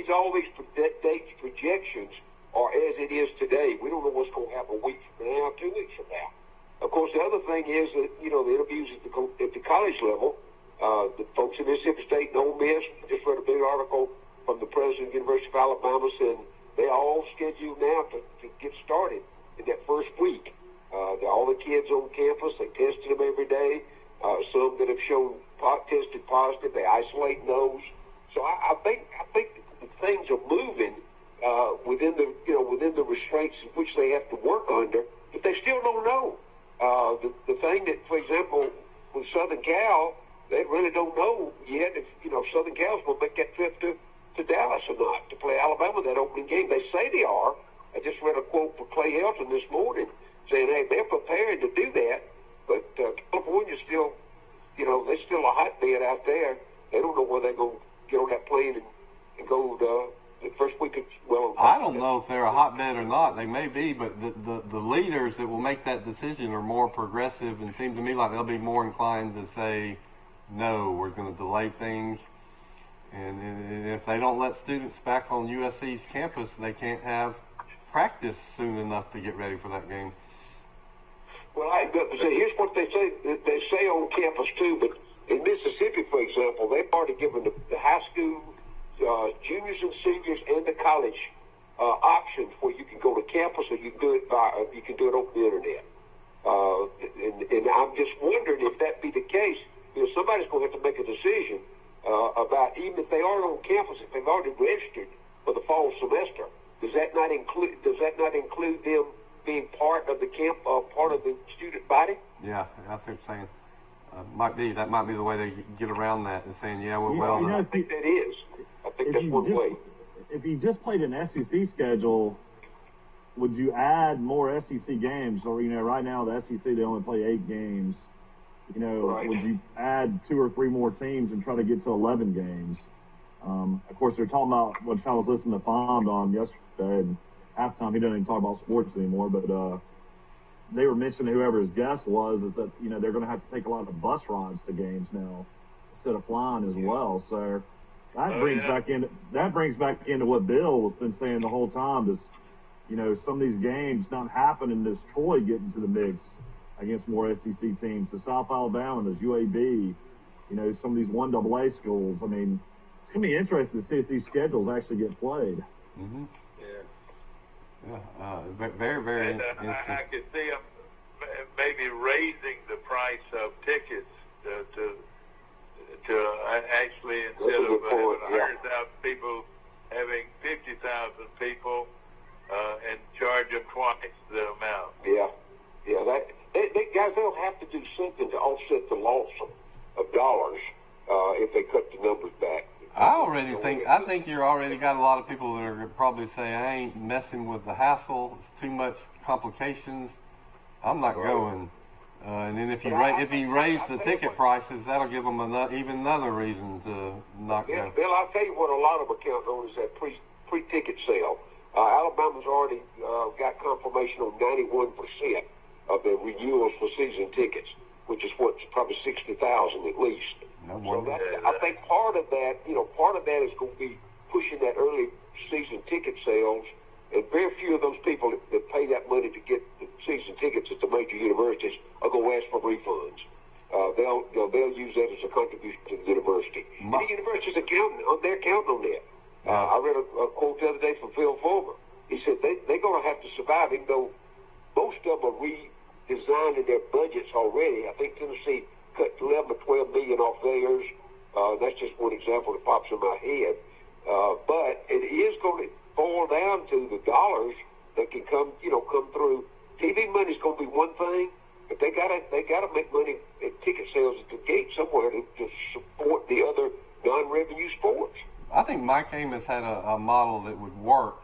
all these dates projections are as it is today. We don't know what's going to happen a week from now, 2 weeks from now. Of course, the other thing is that, you know, the interviews at the college level, the folks at Mississippi State and Ole Miss just read a big article from the president of the University of Alabama saying they are all scheduled now to get started in that first week. All the kids on campus, they tested them every day. Some that have shown tested positive, they isolate those. So I think things are moving within the restraints in which they have to work under, but they still don't know. The thing that, for example, with Southern Cal, they really don't know yet if Southern Cal's going to make that trip to Dallas or not to play Alabama that opening game. They say they are. I just read a quote from Clay Helton this morning saying, hey, they're prepared to do that, but California's still, they're still a hotbed out there. They don't know where they're going to get on that plane and go the first week of,
I don't know if they're a hotbed or not. They may be, but the leaders that will make that decision are more progressive and seem to me like they'll be more inclined to say, no, we're going to delay things. And if they don't let students back on USC's campus, they can't have practice soon enough to get ready for that game.
Well, here's what they say. They say on campus, too, but in Mississippi, for example, they've already given the high school juniors and seniors and the college options where you can go to campus or you can do it over the internet. And I'm just wondering if that be the case. Somebody's going to have to make a decision about even if they aren't on campus, if they've already registered for the fall semester, does that not include them being part of the part of the student body?
Yeah, that's what I'm saying. That might be the way they get around that, and saying, yeah, well,
I think that is. I think that's one way.
If you just played an SEC schedule, would you add more SEC games? Or, right now the SEC, they only play 8 games.
Right.
Would you add 2 or 3 more teams and try to get to 11 games? Of course, they're talking about what I was listening to Fond on yesterday, and halftime he doesn't even talk about sports anymore, but they were mentioning, whoever his guest was, is that, they're going to have to take a lot of bus rides to games now instead of flying as well. So that brings back into what Bill has been saying the whole time, is, some of these games not happening, does Troy get into the mix against more SEC teams? The South Alabama, there's UAB, some of these 1AA schools. I mean, it's going to be interesting to see if these schedules actually get played.
Mm-hmm. Very, very interesting.
I could see them maybe raising the price of tickets to actually, instead of having 100,000 people, having 50,000 people, and charge them twice the amount.
Guys, they'll have to do something to offset the loss of dollars if they cut the numbers back.
I think you already got a lot of people that are going to probably say, I ain't messing with the hassle. It's too much complications. I'm not going. And then if you raise the ticket prices, that'll give them even another reason to not go.
Bill, I'll tell you what a lot of them count on is that pre-ticket sale. Alabama's already got confirmation on 91% of the renewals for season tickets, which is probably 60,000 at least.
No
so I think part of that is going to be pushing that early season ticket sales, and very few of those people that pay that money to get the season tickets at the major universities are going to ask for refunds. They'll use that as a contribution to the university. And the universities are counting on that. I read a quote the other day from Phil Fulmer. He said they're going to have to survive, even though most of them are redesigned in their budgets already. I think Tennessee cut 11 or 12 million off theirs. That's just one example that pops in my head. But it is going to boil down to the dollars that can come through. TV money's going to be one thing, but they gotta make money at ticket sales at the gate somewhere to support the other non-revenue sports.
I think Mike Amos had a model that would work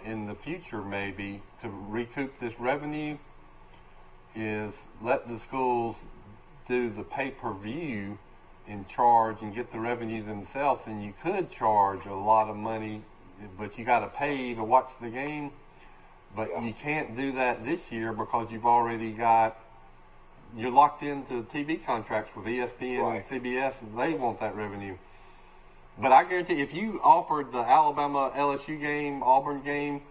in the future, maybe, to recoup this revenue, is let the schools do the pay-per-view and charge and get the revenue themselves, and you could charge a lot of money, but you got to pay to watch the game. But you can't do that this year because you're locked into TV contracts with ESPN and CBS, and they want that revenue. But I guarantee if you offered the Alabama LSU game, Auburn game,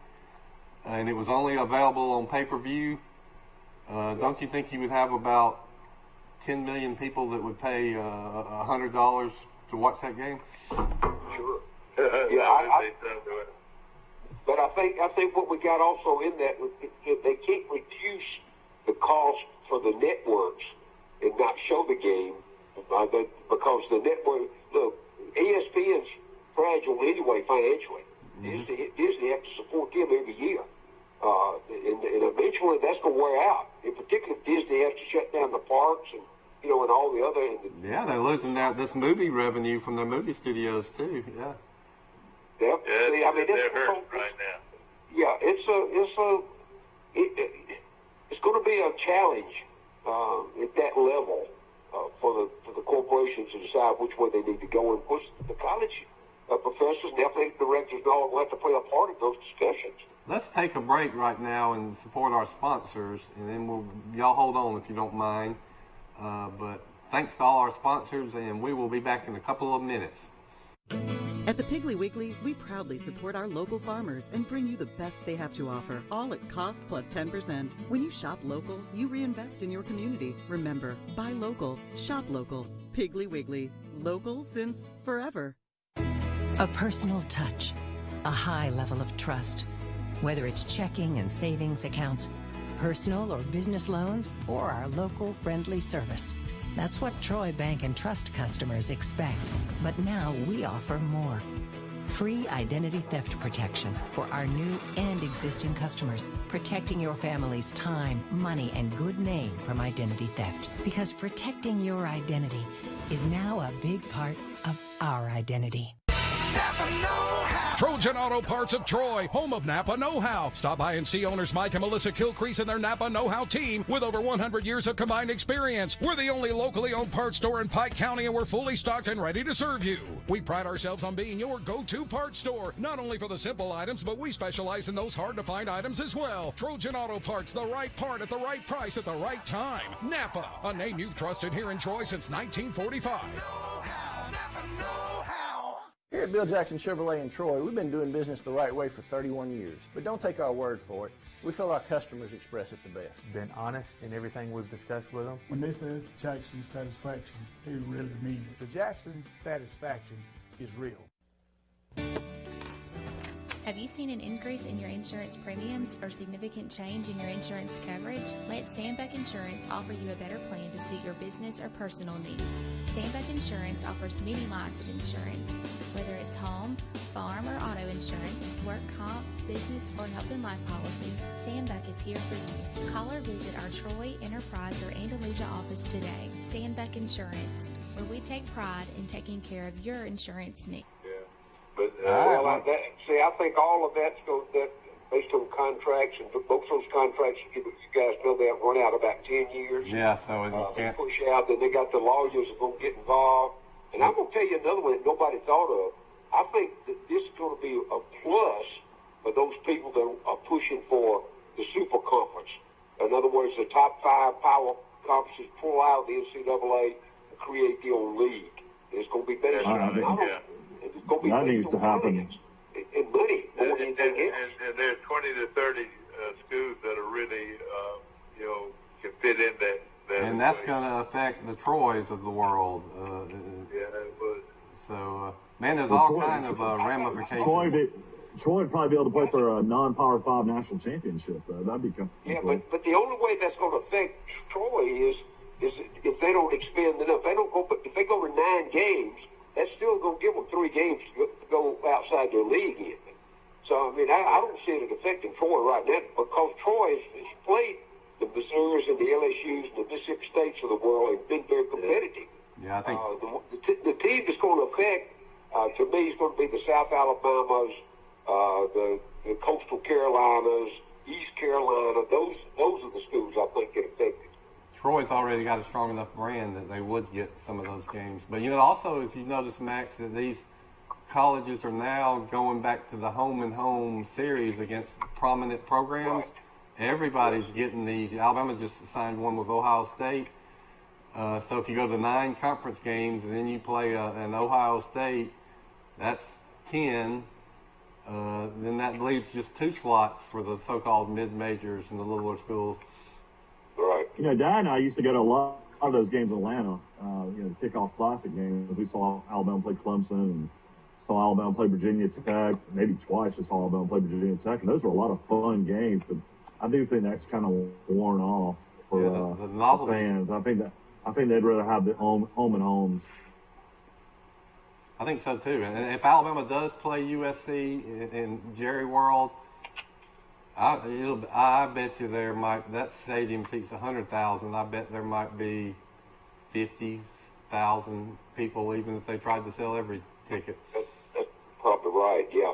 and it was only available on pay-per-view, don't you think you would have about 10 million people that would pay $100 to watch that game?
Sure. But I think what we got also in that, if they can't reduce the cost for the networks and not show the game, because the network, look, ESPN's fragile anyway financially. Mm-hmm. Disney have to support them every year. And eventually that's going to wear out. In particular, Disney has to shut down the parks and all the other.
Yeah, they're losing out this movie revenue from their movie studios too. Yeah.
Yep.
They're hurt right now.
Yeah, it's going to be a challenge at that level for the corporations to decide which way they need to go. And of course, the college professors and athletic directors and all will have to play a part in those discussions.
Let's take a break right now and support our sponsors, and then y'all hold on if you don't mind. But thanks to all our sponsors, and we will be back in a couple of minutes.
At the Piggly Wiggly, we proudly support our local farmers and bring you the best they have to offer, all at cost plus 10%. When you shop local, you reinvest in your community. Remember, buy local, shop local. Piggly Wiggly, local since forever.
A personal touch, a high level of trust. Whether it's checking and savings accounts, personal or business loans, or our local friendly service. That's what Troy Bank and Trust customers expect. But now we offer more. Free identity theft protection for our new and existing customers, protecting your family's time, money, and good name from identity theft. Because protecting your identity is now a big part of our identity.
Trojan Auto Parts of Troy, home of Napa Know-How. Stop by and see owners Mike and Melissa Kilcrease and their Napa Know-How team with over 100 years of combined experience. We're the only locally owned parts store in Pike County, and we're fully stocked and ready to serve you. We pride ourselves on being your go-to parts store, not only for the simple items, but we specialize in those hard-to-find items as well. Trojan Auto Parts, the right part at the right price at the right time. Napa, a name you've trusted here in Troy since 1945.
Here at Bill Jackson Chevrolet in Troy, we've been doing business the right way for 31 years. But don't take our word for it. We feel our customers express it the best.
Been honest in everything we've discussed with them.
When they say Jackson satisfaction, they really mean it.
The Jackson satisfaction is real.
Have you seen an increase in your insurance premiums or significant change in your insurance coverage? Let Sandbeck Insurance offer you a better plan to suit your business or personal needs. Sandbeck Insurance offers many lines of insurance, whether it's home, farm, or auto insurance, work comp, business, or health and life policies. Sandbeck is here for you. Call or visit our Troy, Enterprise, or Andalusia office today. Sandbeck Insurance, where we take pride in taking care of your insurance needs.
But I think all of that's based on contracts, and both those contracts, you guys know, they have run out about 10 years.
Yeah, so you can't
push out. Then they got the lawyers that are going to get involved. And I'm going to tell you another one that nobody thought of. I think that this is going to be a plus for those people that are pushing for the super conference. In other words, the top 5 power conferences pull out the NCAA and create their own league. It's going to be better.
That needs to happen.
And money more than anything else.
And there's 20 to 30 schools that are really, can fit in that.
And that's going to affect the Troys of the world.
Yeah, it would.
So, man, there's all kind of ramifications.
Troy would probably be able to play for a non-Power 5 national championship. That'd be cool.
Yeah, but the only way that's going to affect Troy is if they don't expand enough. If they go to 9 games, that's still going to give them 3 games to go outside their league in. So, I mean, I don't see it affecting Troy right now because Troy has played the Missouris and the LSUs and the Mississippi States of the world and been very competitive.
Yeah, I think
the team that's going to affect, to me, is going to be the South Alabamas, the Coastal Carolinas, East Carolina. Those are the schools I think get affected.
Troy's already got a strong enough brand that they would get some of those games. But, also, if you notice, Max, that these colleges are now going back to the home-and-home series against prominent programs. Right. Everybody's getting these. Alabama just signed one with Ohio State. So if you go to 9 conference games and then you play an Ohio State, that's 10. Then that leaves just 2 slots for the so-called mid-majors and the littler schools.
Right.
Dad and I used to go to a lot of those games in Atlanta, the kickoff classic games. We saw Alabama play Clemson and saw Alabama play Virginia Tech. Maybe twice we saw Alabama play Virginia Tech, and those were a lot of fun games. But I do think that's kind of worn off for the fans. I think they'd rather have the home and homes.
I think so too. And if Alabama does play USC in Jerry World, I bet you that stadium seats 100,000. I bet there might be 50,000 people, even if they tried to sell every ticket.
That's probably right. Yeah.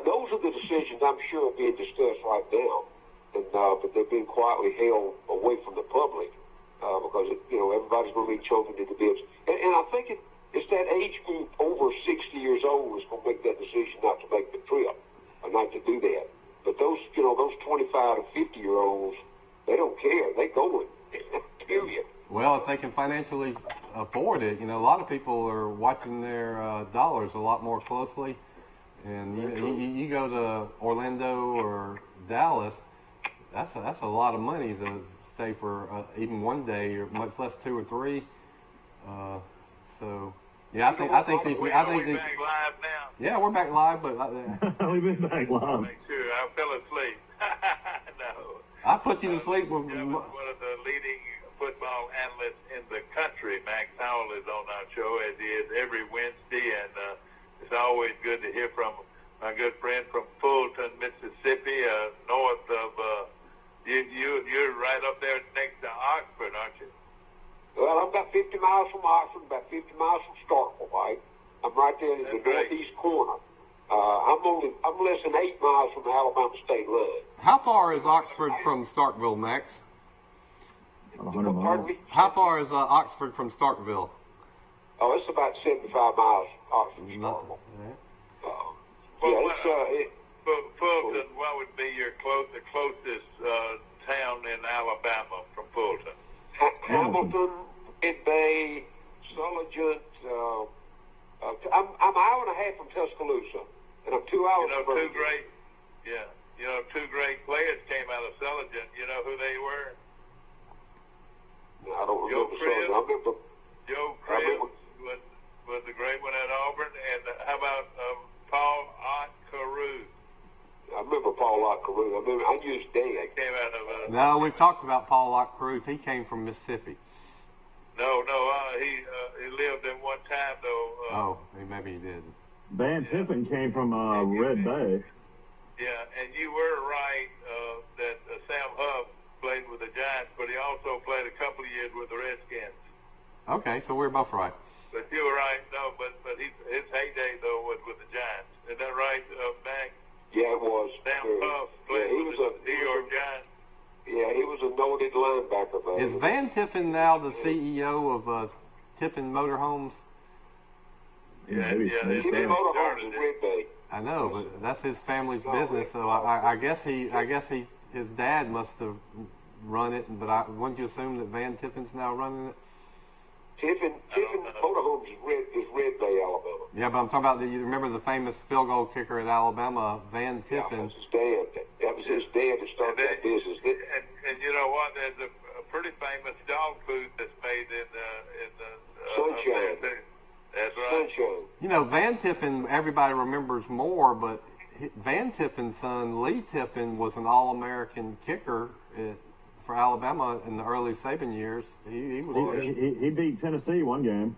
Those are the decisions I'm sure are being discussed right now, but they're being quietly held away from the public because everybody's going to be choking to the bits. And I think it's that age group over 60 years old is going to make that decision not to make the trip or not to do that. But those 25 to 50-year-olds, they don't care. They going. Period.
Well, if they can financially afford it, a lot of people are watching their dollars a lot more closely. And you go to Orlando or Dallas, that's a lot of money to stay for even one day, or much less 2 or 3. So. Yeah, I think these.
Back live now.
Yeah, we're back live, but
we've been back live.
Make sure I fell asleep. No.
I put you to sleep with
one of the leading football analysts in the Max Howell is on our show, as he is every Wednesday, and it's always good to hear from my good friend from Fulton, Mississippi, north of, you're right up there next to Oxford, aren't you?
Well, I'm about 50 miles from Oxford, about 50 miles from Starkville, right? I'm right there in the northeast corner. I'm less than 8 miles from the Alabama state line.
How far is Oxford from Starkville, Max?
100 miles.
How far is Oxford from Starkville?
Oh, it's about 75 miles Oxford from Starkville.
Fulton, what would be the closest town in Alabama from Fulton?
Hamilton, Mid-Bay, Sulligent. I'm an hour and a half from Tuscaloosa, and I'm 2 hours from Birmingham.
Two great players came out of Sulligent. You know who they were?
I don't remember Sulligent. I remember
Joe Cribbs was the great one at Auburn, and how about Paul Ott Carew?
I remember Paul Ott Carew. I knew his dad.
Came out of
No, we've talked about Paul Ott Carew. He came from Mississippi.
No, he lived at one time though.
Maybe he did.
Van Tiffin came from Red Bay.
Yeah, and you were right that Sam Huff played with the Giants, but he also played a couple of years with the Redskins.
Okay, so we're both right.
But you were right, no, but his heyday though was with the Giants. Is that right, Mac?
Yeah, it was.
Sam Huff played with the New York Giants.
Yeah, he was a noted linebacker, man.
Is Van Tiffin now the CEO of Tiffin Motorhomes?
Tiffin Motorhomes is Red Bay.
I know, but that's his family's business. So I guess his dad must have run it. But wouldn't you assume that Van Tiffin's now running it?
Tiffin Motorhomes is Red Bay, Alabama.
Yeah, but I'm talking about you remember the famous field goal kicker at Alabama, Van Tiffin.
That was his dad. That was his dad that started that business.
And you know what? There's a pretty famous dog food that's made in the
Sunshine.
That's right.
Sunshine.
You know, Van Tiffin, everybody remembers more, but Van Tiffin's son, Lee Tiffin, was an All-American kicker for Alabama in the early Saban years.
He beat Tennessee one game.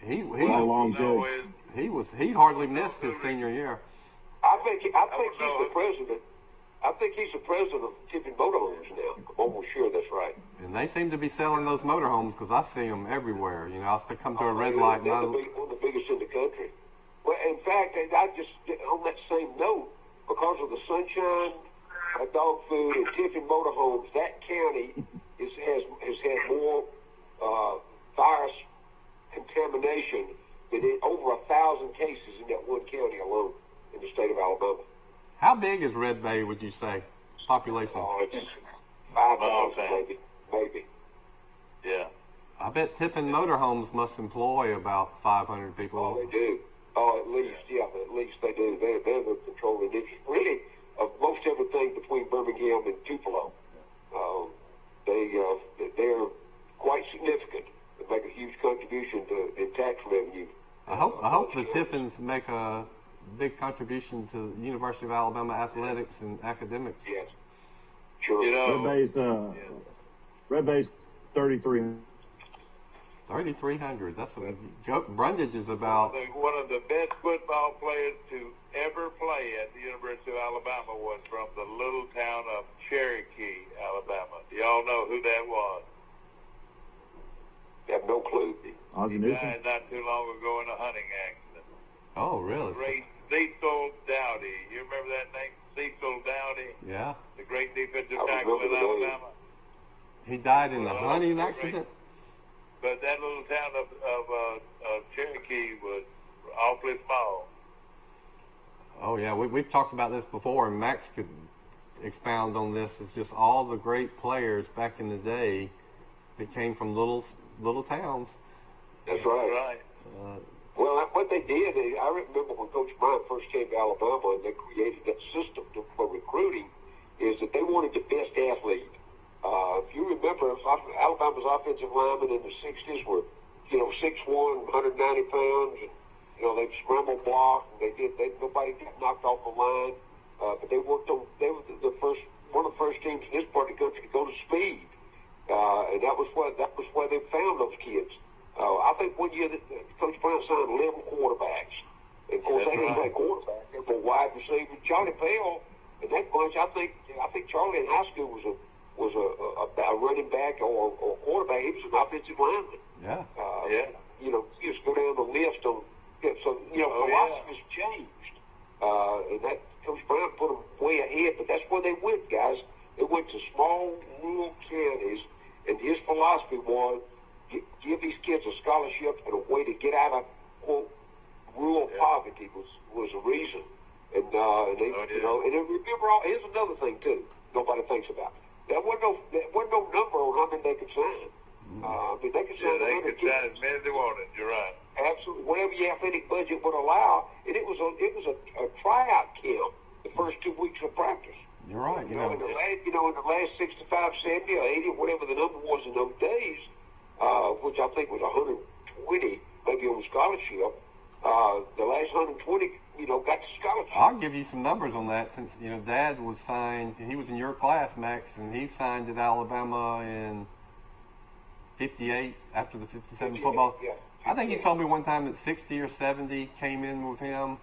He hardly missed his senior year.
I think he's the president. I think he's the president of Tiffin Motorhomes now. I'm almost sure that's right.
And they seem to be selling those motorhomes because I see them everywhere. You know, I come to a red light.
They're one of the biggest in the country. Well, in fact, I just on that same note, because of the Sunshine dog food and Tiffin Motorhomes, that county has had more virus contamination than over 1,000 cases in that one county alone in the state of Alabama.
How big is Red Bay, would you say, population?
Oh, it's 5,000 maybe.
Yeah.
I bet Tiffin Motorhomes must employ about 500 people.
Oh, they do. Oh, at least they do. They're the controlling interest. Really, of most everything between Birmingham and Tupelo. They're quite significant. They make a huge contribution in tax revenue.
I hope the Tiffins make a big contribution to the University of Alabama athletics and academics.
Yes, sure.
You know,
Red Bay's 3,300.
3,300. That's what Brundage is about.
One of the best football players to ever play at the University of Alabama was from the little town of Cherokee, Alabama. Do y'all know who that was?
I have no clue.
He died not too long ago in a hunting accident.
Oh, really?
Great Cecil Dowdy. You remember that name, Cecil Dowdy?
Yeah.
The great defensive tackle in Alabama.
He died in a hunting accident?
But that little town of Cherokee was awfully small.
Oh, yeah. We've talked about this before, and Max could expound on this. It's just all the great players back in the day that came from little towns.
That's right. Well, what they did, I remember when Coach Bryant first came to Alabama and they created that system for recruiting, is that they wanted the best athlete. If you remember, Alabama's offensive linemen in the 60s were, 6'1", 190 pounds, and, they'd scramble block, and nobody got knocked off the line, but they were one of the first teams in this part of the country to go to speed. and that was where they found those kids. I think one year that Coach Brown signed 11 quarterbacks. And of course, they didn't play quarterback. They were wide receivers. Charlie Pell and that bunch. I think Charlie in high school was a running back or quarterback. He was an offensive lineman.
Yeah.
You know, you just go down the list of so philosophy's changed, and that Coach Brown put them way ahead. But that's where they went, guys. They went to small rural counties, and his philosophy was give these kids a scholarship and a way to get out of quote rural poverty was a reason. And they, you know, and remember, here's another thing too. Nobody thinks about. There wasn't no number on how many they could sign. I mean, they could sign.
They could sign as many as they wanted. You're right.
Absolutely, whatever your athletic budget would allow. And it was a tryout camp the first 2 weeks of practice.
You're right.
In the last 65, 70, or 80, whatever the number was in those days, which I think was 120, maybe on scholarship. The last 120, got the scholarship.
I'll give you some numbers on that since, Dad was signed. He was in your class, Max, and he signed at Alabama in 58 after the 57 football.
Yeah,
I think he told me one time that 60 or 70 came in with him.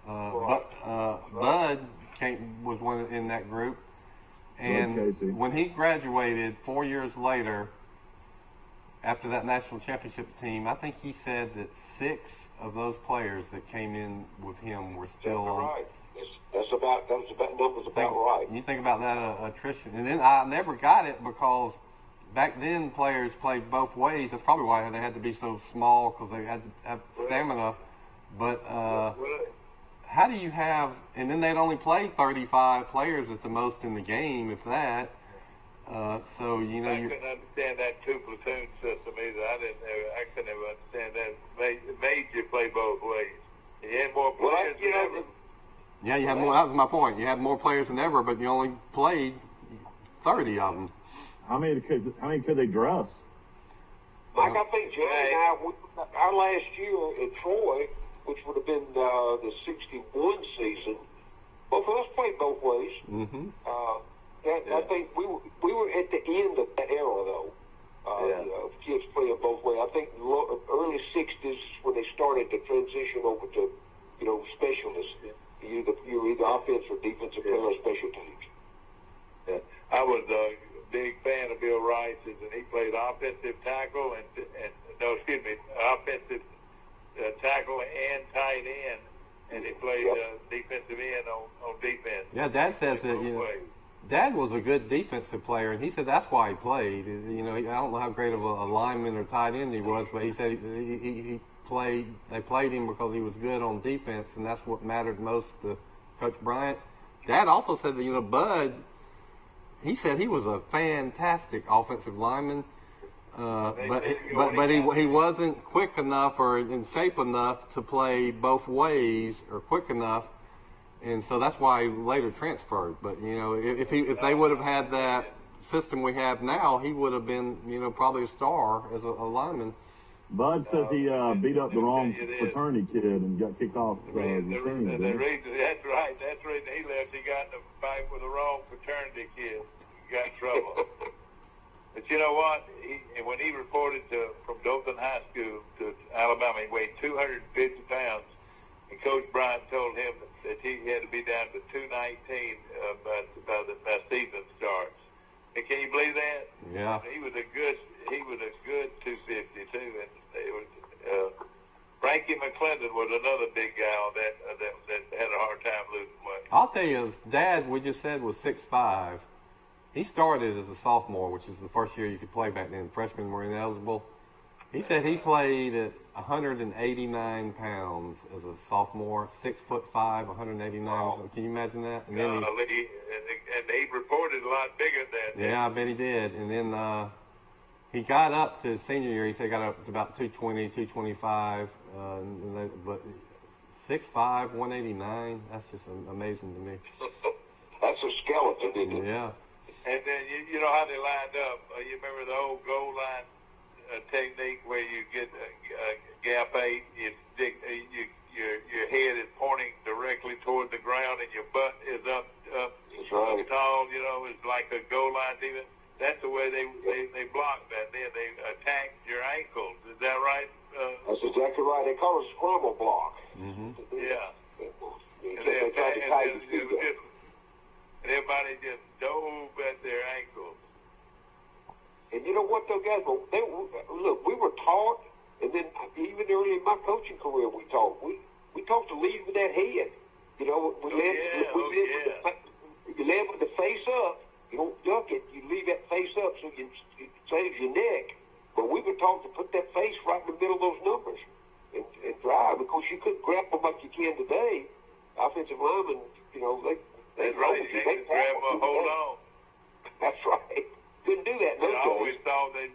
Bud was one in that group. And when he graduated 4 years later, after that national championship team, I think he said that 6 of those players that came in with him were still on.
Right. That number's about right.
You think about that attrition. And then I never got it because back then players played both ways. That's probably why they had to be so small, because they had to have stamina. But how do you have, and then they'd only play 35 players at the most in the game, if that. I couldn't
understand that two platoon system either. I couldn't ever understand that. It made you play both ways. You had more players than ever.
Yeah, you had more. That was my point. You had more players than ever, but you only played 30 of them.
How many could they dress?
Mike, I think Jay and I, our last year at Troy, which would have been the 61 season, both of us played both ways. Mm-hmm. I think we were at the end of that era, though. Of kids playing both ways. I think early 60s when they started to transition over to, specialists. You're either offense or defensive player or special teams.
Yeah. I was a big fan of Bill Rice's, and he played offensive tackle offensive tackle and tight end, and he played defensive end on defense.
Yeah, Dad says that Dad was a good defensive player, and he said that's why he played. I don't know how great of a lineman or tight end he was, but he said he played. They played him because he was good on defense, and that's what mattered most to Coach Bryant. Dad also said that Bud. He said he was a fantastic offensive lineman, but he wasn't quick enough or in shape enough to play both ways or quick enough. And so that's why he later transferred. But, if they would have had that system we have now, he would have been, probably a star as a lineman.
Bud says he beat up the wrong fraternity kid and got kicked off the team.
That's right. That's the reason he left. He got in a fight with the wrong fraternity kid. He got in trouble. But you know what? When he reported from Dothan High School to Alabama, he weighed 250 pounds. And Coach Bryant told him that he had to be down to 219 by season starts. And can you believe that?
Yeah.
He was a good 250 too. And Frankie McClendon was another big guy that had a hard time losing weight.
I'll tell you, his dad, we just said, was 6'5". He started as a sophomore, which is the first year you could play back then. Freshmen were ineligible. He said he played at 189 pounds as a sophomore, 6'5", 189. Oh. Can you imagine that? And then
he reported a lot bigger than that.
Yeah, I bet he did. And then he got up to his senior year. He said he got up to about 220, 225. But 6'5", 189, that's just amazing to me.
That's a skeleton, isn't it?
Yeah.
And then you know how they lined up. You remember the old goal line technique where you get gap 8, your head is pointing directly toward the ground and your butt is up tall. It's like a goal line defense. That's the way they
exactly right. They call it scramble block.
Mm-hmm.
Yeah.
They tried to tie you to that.
And everybody just dove at their ankles.
And you know what, though, guys? Look, we were taught, and then even early in my coaching career, we taught. We taught to lead with that head. You know, you land with the face up. You don't duck it. You leave that face up so you saves your neck. But we were taught to put that face right in the middle of those numbers and drive. Because you couldn't grab them like you can today. Offensive linemen, you know,
That's right. You can grab them, hold on.
That's right. Couldn't do that.
I always thought that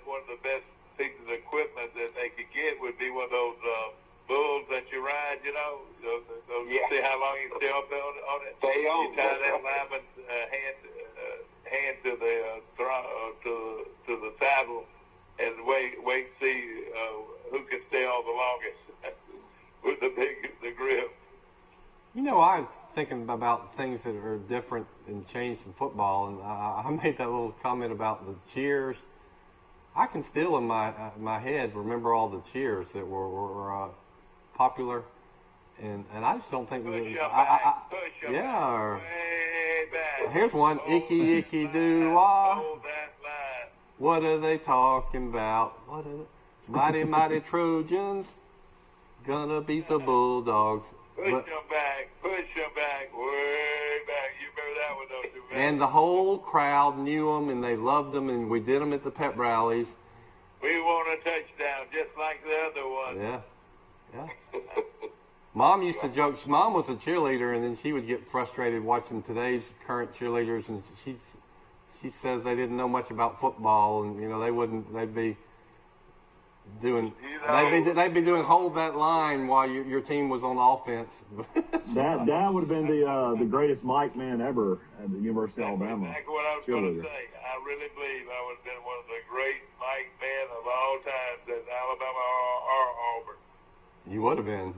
one of the best pieces of equipment that they could get would be one of those bulls that you ride, you know. Those, see how long you stay up on it?
Stay on.
You tie that lineman's hand to the to the saddle and wait and see who can stay on the longest with the grip.
You know, I was thinking about things that are different and changed in football, and I made that little comment about the cheers. I can still, in my head, remember all the cheers that were popular, and I just don't think.
Push
that,
your back, push your back,
or,
way back.
Here's one:
Hold
icky
that
icky
line,
doo wah.
hold that line.
What are they talking about? What are mighty mighty Trojans gonna beat the Bulldogs?
Push them back, way back. You remember that one, don't you, man?
And the whole crowd knew them, and they loved them, and we did them at the pep rallies.
We want a touchdown, just like the other one.
Yeah. Mom used to joke. Mom was a cheerleader, and then she would get frustrated watching today's current cheerleaders, and she says they didn't know much about football, and you know they'd be doing they'd be doing hold that line while your team was on offense.
Dad would have been the greatest mic man ever at the University of Alabama.
That's exactly what I was going to say. I really believe I would have been one of the great mic men of all times at Alabama or Auburn.
You would have been.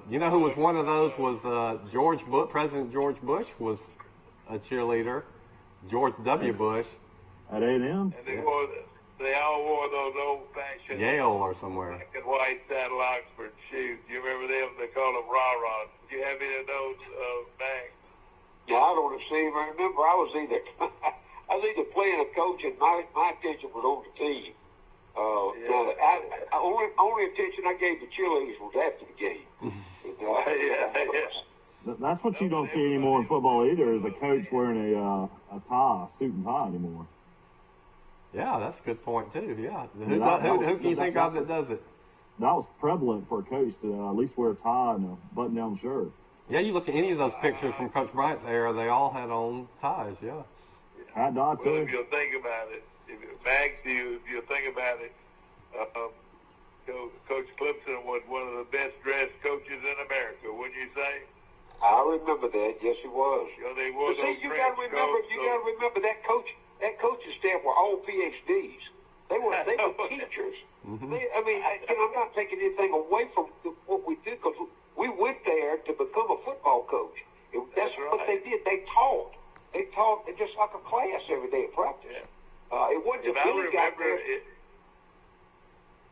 You know who was one of those was George Bush. President George Bush was a cheerleader. George W. Bush.
At A&M?
And they all wore those old-fashioned
Yale or somewhere.
black and white saddle Oxford shoes. You remember them? They called them rah-rahs. Do you have any of those bags?
Yeah, I don't even remember. I was either playing a coach, and my attention was on the team. Only attention I gave the cheerleaders was after the game.
That's what you don't see anymore in football either, is a coach wearing a tie, suit and tie anymore.
Yeah, that's a good point too. Yeah, who can you think of that does it?
That was prevalent for a coach to at least wear a tie and a button-down shirt.
Yeah, you look at any of those pictures from Coach Bryant's era; they all had on ties. Yeah.
Hat dye too.
Well, if you think about it, if you think about it, Coach Clemson was one of the best dressed coaches in America, wouldn't you say?
I remember that. Yes, he was.
You know, they wore those
you got to remember that coach. That coaching staff were all PhDs. They were teachers.
Mm-hmm.
I'm not taking anything away from what we do, because we went there to become a football coach. That's what they did. They taught. They taught just like a class every day at practice.
Yeah.
It wasn't Billy got there.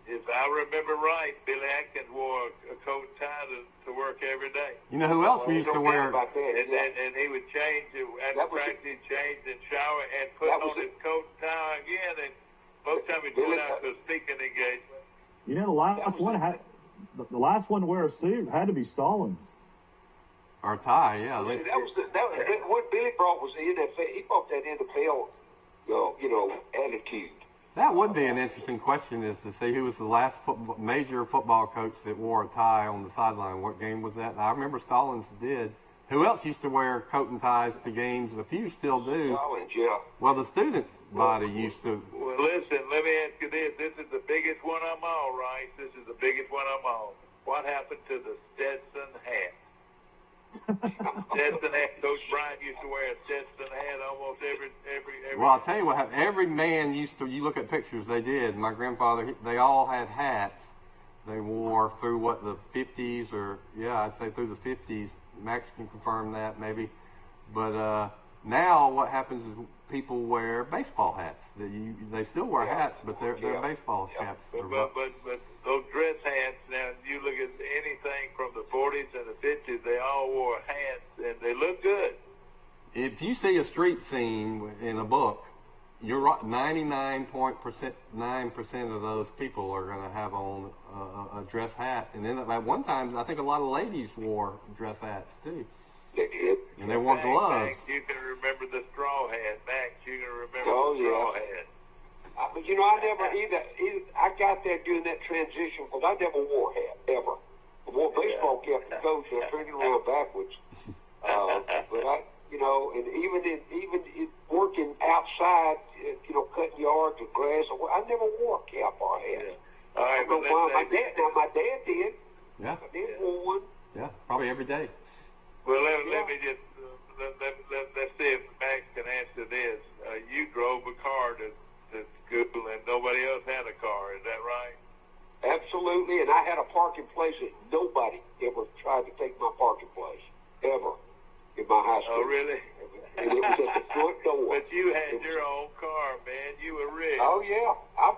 If I remember right, Billy Atkins wore a coat and tie to work every day.
You know who else we used to wear?
And he would change after practice, he'd change and shower and put on his coat and tie again. And most time he'd go out to a speaking engagement.
You know, the last one to wear a suit had to be Stallings.
Or tie, yeah.
What Billy brought was the NFL. He brought that NFL, attitude.
That would be an interesting question, is to see who was the last major football coach that wore a tie on the sideline. What game was that? I remember Stallings did. Who else used to wear coat and ties to games? A few still do.
Stallings, yeah.
Well, the student body used to.
Well, listen, let me ask you this. This is the biggest one of them all, right? This is the biggest one of them all. What happened to the Stetson hat? Stetson hat. Coach Bryant used to wear a Stetson hat almost every.
Well, I'll tell you what happened. Every man used to. You look at pictures. They did. My grandfather. They all had hats. They wore through the 50s, or I'd say through the 50s. Max can confirm that maybe. But now what happens is people wear baseball hats. They still wear hats, but they're baseball caps.
But those dress hats, now you look at anything from the 40s and the 50s, they all wore hats, and they look good.
If you see a street scene in a book, you're right. 99.9% of those people are going to have on a dress hat. And then at one time, I think a lot of ladies wore dress hats too.
They did.
And they wore gloves.
Max, you can remember the straw hat. Max, you can remember
Oh,
the straw
yeah.
hat.
But you know, I never either. I got there during that transition because I never wore a hat ever. I wore baseball cap and coach. I turned it around backwards. But I, you know, and even in working outside, you know, cutting yards or grass, I never wore a cap or a hat.
All right,
I don't know why my dad did.
Yeah.
My dad wore one.
Yeah, probably every day.
Well, let me just let's see if Max can answer this. You drove a car to school, and nobody else had a car. Is that right?
Absolutely, and I had a parking place that nobody ever tried to take my parking place ever in my high school.
Oh, really?
And it was at the front door.
But you had your own car, man. You were rich.
Oh yeah, I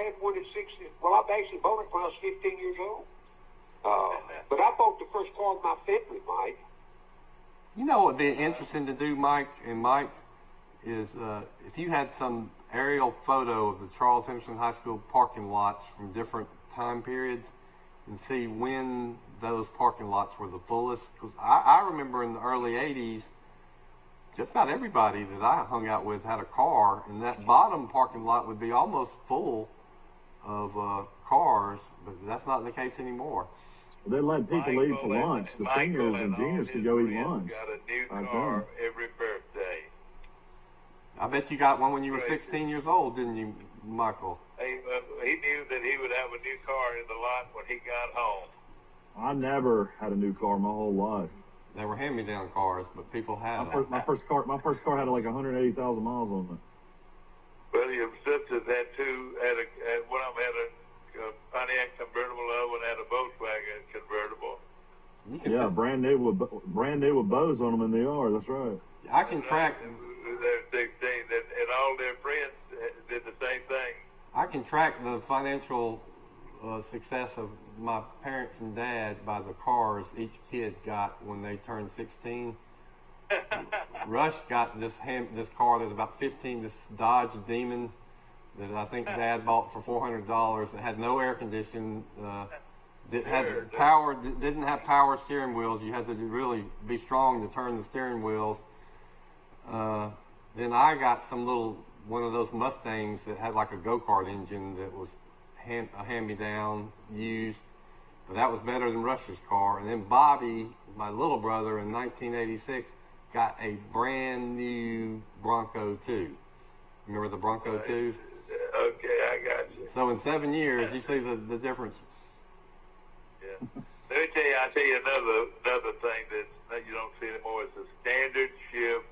had one at 16. Well, I actually bought it when I was 15 years old. But I bought the first car with my family, Mike.
You know what would be interesting to do, Mike, is if you had some aerial photo of the Charles Henderson High School parking lots from different time periods and see when those parking lots were the fullest. Because I remember in the early 80s, just about everybody that I hung out with had a car, and that bottom parking lot would be almost full of cars, but that's not the case anymore.
They let people eat for lunch. The seniors and juniors could go eat lunch.
Got a new car every birthday.
I bet you got one when you were 16 years old, didn't you, Michael?
He knew that he would have a new car in the lot when he got home.
I never had a new car my whole life.
They were hand-me-down cars, but people had them.
My first car had like 180,000 miles on it.
Well, your sisters had two. One of them had a Pontiac convertible, the other one had a Volkswagen convertible.
Yeah, brand new with bows on them in the yard. That's right.
I can track.
They're 16, and all their friends did the same thing.
I can track the financial success of my parents and dad by the cars each kid got when they turned 16. Rush got this car that was about 15, this Dodge Demon that I think Dad bought for $400. It had no air conditioning. Didn't have power steering wheels. You had to really be strong to turn the steering wheels. Then I got one of those Mustangs that had like a go-kart engine that was a hand-me-down, used. But that was better than Rush's car. And then Bobby, my little brother, in 1986, got a brand new Bronco 2. Remember the Bronco 2?
Okay, I got you.
So in 7 years, you see the difference.
Yeah. Let me I'll tell you another thing that you don't see anymore. It's a standard shift.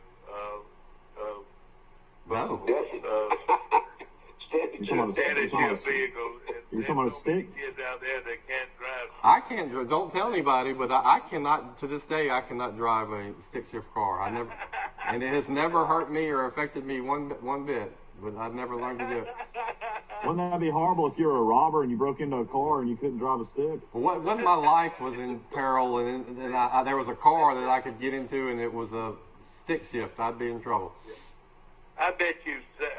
Standard shift vehicle.
You're talking about a stick?
Kids out there that can't drive.
I can't. Don't tell anybody, but I cannot. To this day, I cannot drive a stick shift car. And it has never hurt me or affected me one bit. But I've never learned to do it.
Wouldn't that be horrible if you were a robber and you broke into a car and you couldn't drive a stick?
Well, when my life was in peril and there was a car that I could get into and it was a stick shift, I'd be in trouble.
I bet you 50%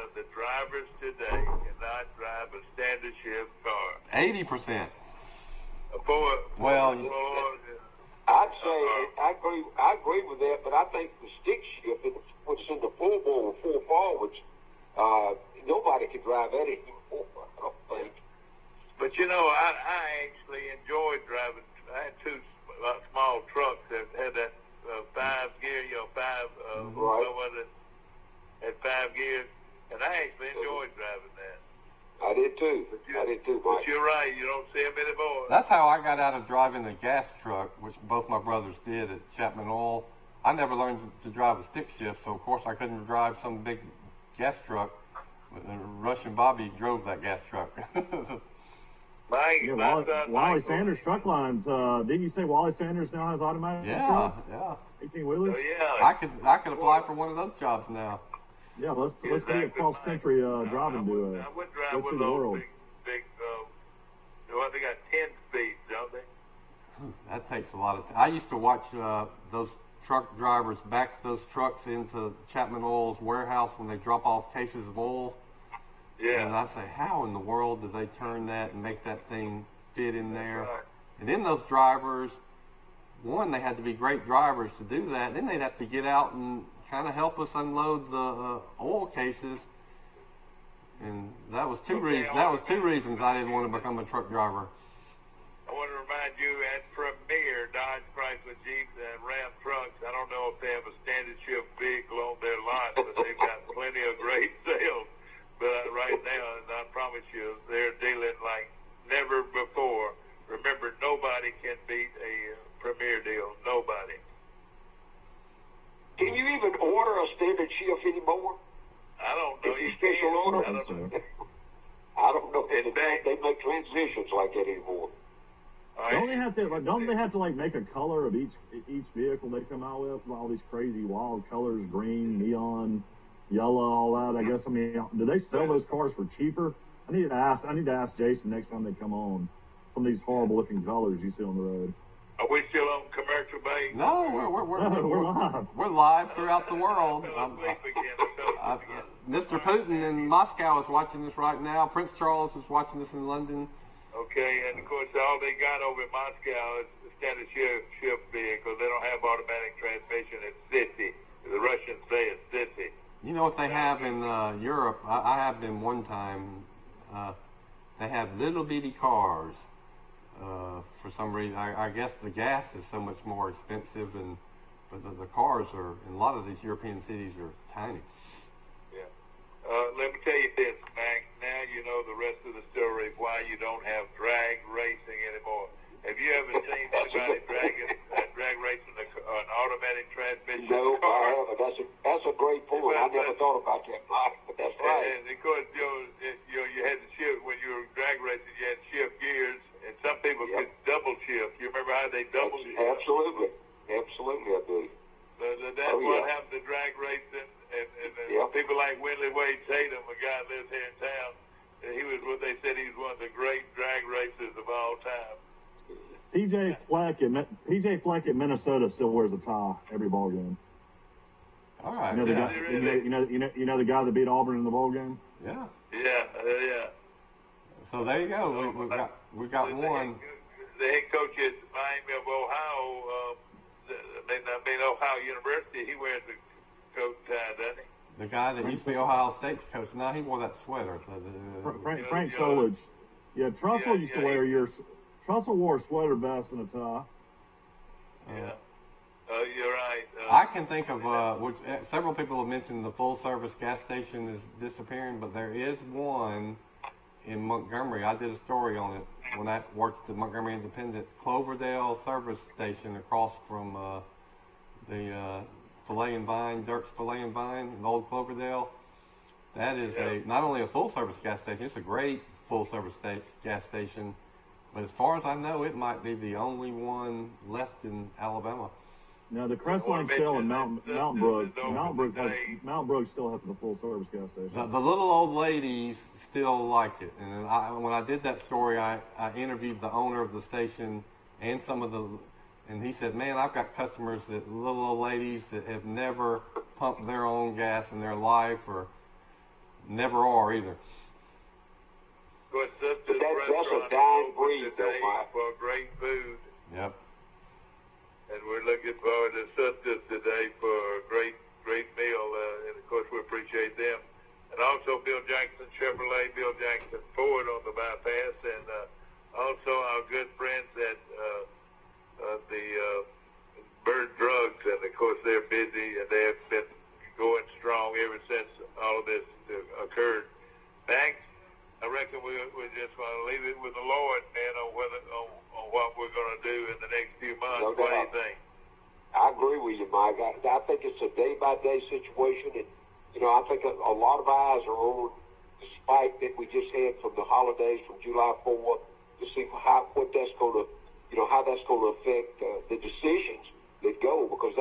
of the drivers today cannot drive a standard shift car.
80%.
I'd say I agree with that, but I think the stick shift, which is in the full bore with four forwards, nobody can drive that anymore, I don't think.
But you know, I actually enjoyed driving. I had two small trucks that had that 5 gear, had 5 gears, and I actually enjoyed driving that.
I did too.
But you're right, you don't see them anymore.
That's how I got out of driving a gas truck, which both my brothers did at Chapman Oil. I never learned to drive a stick shift, so of course I couldn't drive some big gas truck. But Rush and Bobby drove that gas truck.
Mike, My
Wally,
son
Wally
Michael.
Sanders truck lines. Didn't you say Wally Sanders now has automatic trucks?
Yeah.
18 wheelers.
Oh, yeah.
I could apply for one of those jobs now.
Yeah, let's be a
Exactly,
cross country driving duo.
I would drive
Go
with
see the
those
world.
big, they got 10 speeds, don't they?
That takes a lot of time. I used to watch those truck drivers back those trucks into Chapman Oil's warehouse when they drop off cases of oil.
Yeah.
And I say, how in the world do they turn that and make that thing fit in there?
Right.
And then those drivers, one, they had to be great drivers to do that. Then they'd have to get out and kind of help us unload the oil cases. And that was two reasons. That was two reasons I didn't want to become a truck driver.
I want to remind you, at Premier, Dodge, Chrysler, Jeep, and Ram trucks, I don't know if they have a standard shift vehicle on their lot, but they've got plenty of great sales. But right now, and I promise you, they're dealing like never before. Remember, nobody can beat a Premier deal. Nobody.
Can you even order a standard shift anymore?
I don't know.
If you
You
special
can.
order?
I don't know.
I don't know.
In fact,
They make transitions like that anymore.
Don't they have to? Don't they have to like make a color of each vehicle they come out with? All these crazy wild colors: green, neon, yellow, all that. I guess. I mean, do they sell those cars for cheaper? I need to ask Jason next time they come on. Some of these horrible looking colors you see on the road.
Are we still on commercial base?
No,
We're live.
We're live throughout the world. Mr. Putin in Moscow is watching this right now. Prince Charles is watching this in London.
Okay, and of course, all they got over in Moscow is the standard shift vehicle. They don't have automatic transmission. It's city. The Russians say it's city.
You know what they have in Europe? I have been one time. They have little bitty cars. For some reason, I guess the gas is so much more expensive, but the cars are in a lot of these European cities are tiny.
Yeah. Let me tell you this, Mac. Now you know the rest of the story why you don't have drag racing anymore. Have you ever seen somebody drag racing an automatic transmission
No,
car?
I haven't. That's a great point. I never thought about that, Mike, but that's right.
And of course, you had to shift when you were drag racing. You had to shift gears, and some people could double shift. You remember how they double shift?
Absolutely, I do.
That's what happened to drag racing, and people like Winley Wade Tatum, a guy that lives here in town. And he was what they said he was one of the great drag racers of all time.
PJ Fleck at Minnesota still wears a tie every ball game.
All right.
You know the guy that beat Auburn in the bowl game.
Yeah.
Yeah.
So there you go. We got one.
The head coach at Miami of Ohio, Ohio University, he wears a coat tie, doesn't he?
The guy that used to be Ohio State's coach. No, he wore that sweater.
Frank Solich. Yeah, Trussell used to wear Trussell wore a sweater vest and a tie.
Yeah. You're right.
I can think of several people have mentioned the full-service gas station is disappearing, but there is one in Montgomery. I did a story on it when I worked at the Montgomery Independent. Cloverdale service station across from the Filet and Vine, Dirk's Filet and Vine in Old Cloverdale. That is not only a full-service gas station, it's a great full-service gas station, but as far as I know, it might be the only one left in Alabama.
Now the Crestline Shell in Mount Brook still has a full service gas station.
The little old ladies still like it, and when I did that story, I interviewed the owner of the station and and he said, "Man, I've got customers little old ladies that have never pumped their own gas in their life, or never are either."
That's a dying breed, though, Mike.
For great food.
Yep.
And we're looking forward to Sisters today for a great meal, and of course we appreciate them. And also Bill Jackson Chevrolet, Bill Jackson Ford on the bypass, and also our good friends at the Bird Drugs, and of course they're busy and they have been going strong ever since all of this occurred. Thanks. I reckon we're just going to leave it with the Lord, man, on what we're going to do in the next few months.
No
what do you
doubt.
think?
I agree with you, Mike. I think it's a day-by-day situation, and I think a lot of eyes are on the spike that we just had from the holidays from July 4th, to see how that's going to affect the decisions that go, because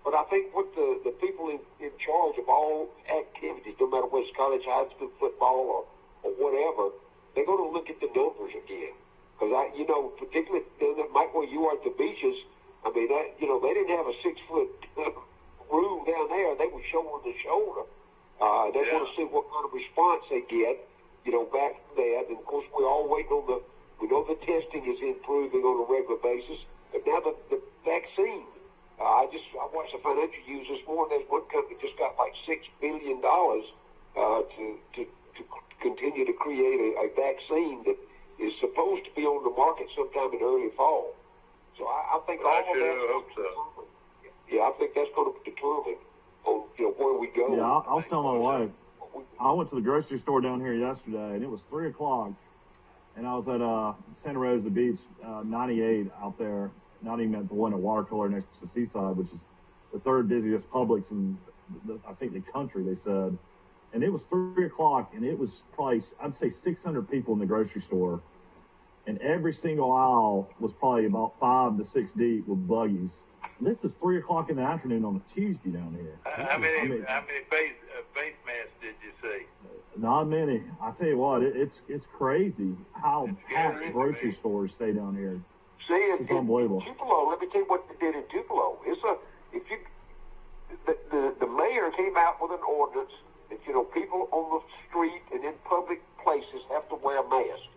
but I think what the people in charge of all activities, no matter whether it's college, high school, football, or whatever, they're going to look at the numbers again. Because particularly Mike, where you are at the beaches, I mean, they didn't have a 6-foot rule down there. They were shoulder to shoulder. They want to see what kind of response they get, back from that. And of course, we're all waiting on we know the testing is improving on a regular basis, but now the vaccine. I watched the financial news this morning. There's one company just got like $6 billion to continue to create a vaccine that is supposed to be on the market sometime in early fall. So I think all of that.
Hope so.
Yeah, I think that's going to determine on where we go.
Yeah, I was telling my wife, I went to the grocery store down here yesterday, and it was 3 o'clock, and I was at Santa Rosa Beach, 98 out there, not even at the one at Watercolor next to Seaside, which is the third busiest Publix in, I think, the country, they said. And it was 3 o'clock, and it was probably, I'd say 600 people in the grocery store. And every single aisle was probably about 5 to 6 deep with buggies. This is 3 o'clock in the afternoon on a Tuesday down here.
How many face masks did you see?
Not many. I tell you what, it's crazy how packed grocery stores stay down here.
See,
it's unbelievable.
Tupelo, let me tell you what they did in Tupelo. The mayor came out with an ordinance that people on the street and in public places have to wear masks.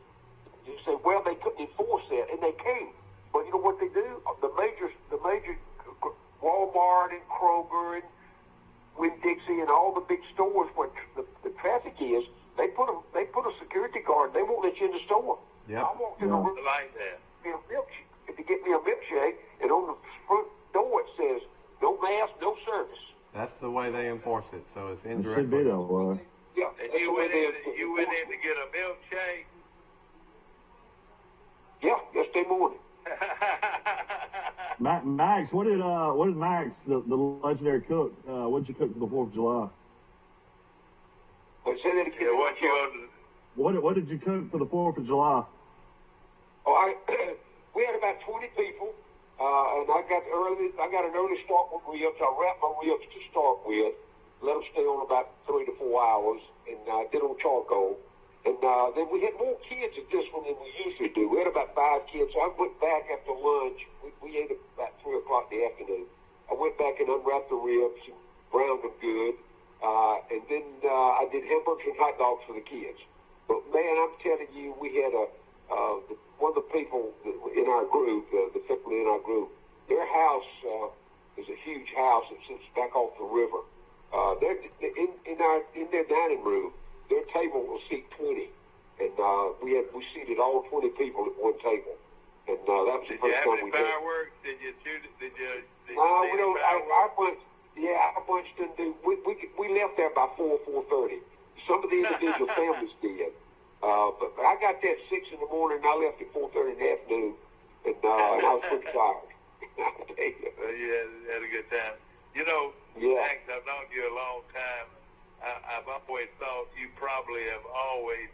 You say, well, they couldn't enforce that, and they can't. But you know what they do? The major Walmart and Kroger and Winn-Dixie and all the big stores where the traffic is, they put a security guard. They won't let you in the store.
Yep.
I walked in the room
like that.
To get me a milkshake, and on the front door it says, no mask, no service.
That's the way they enforce it, so it's
It
indirectly.
should be that way.
Yeah.
And you went in to get a milkshake?
Yeah, yesterday morning.
Max, what did Max, the legendary cook, what did you cook for the 4th of July?
Say that again.
Yeah,
What did you cook for the 4th of July?
We had about 20 people, and I got an early start with ribs. I wrapped my ribs to start with, let them stay on about 3 to 4 hours, and did on charcoal. And then we had more kids at this one than we usually do. We had about 5 kids, so I went back after lunch. We ate about 3 o'clock in the afternoon. I went back and unwrapped the ribs and browned them good, and then I did hamburgers and hot dogs for the kids. But man, I'm telling you, we had one of the people in our group, the family in our group, their house is a huge house that sits back off the river. In their dining room, their table will seat 20, and we seated all 20 people at one table, and that was the first time we did.
Fireworks? Did you shoot? Did you?
We don't. Our bunch didn't do. We left there by 4:30. Some of the individual families did. But I got there at 6 in the morning, and I left at 4:30 in the afternoon, and I was pretty tired.
You had a good time. Max, I've known you a long time. I've always thought you probably have always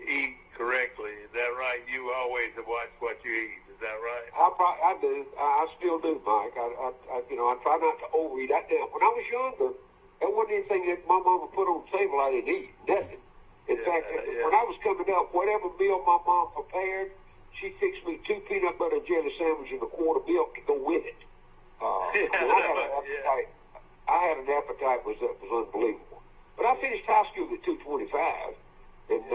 eat correctly. Is that right? You always have watched what you eat. Is that right?
I do. I still do, Mike. I try not to overeat. When I was younger, there wasn't anything that my mama put on the table I didn't eat. Nothing. In fact, when I was coming up, whatever meal my mom prepared, she fixed me 2 peanut butter and jelly sandwiches and a quart of milk to go with it. I had an appetite was unbelievable. But I finished high school at 225, and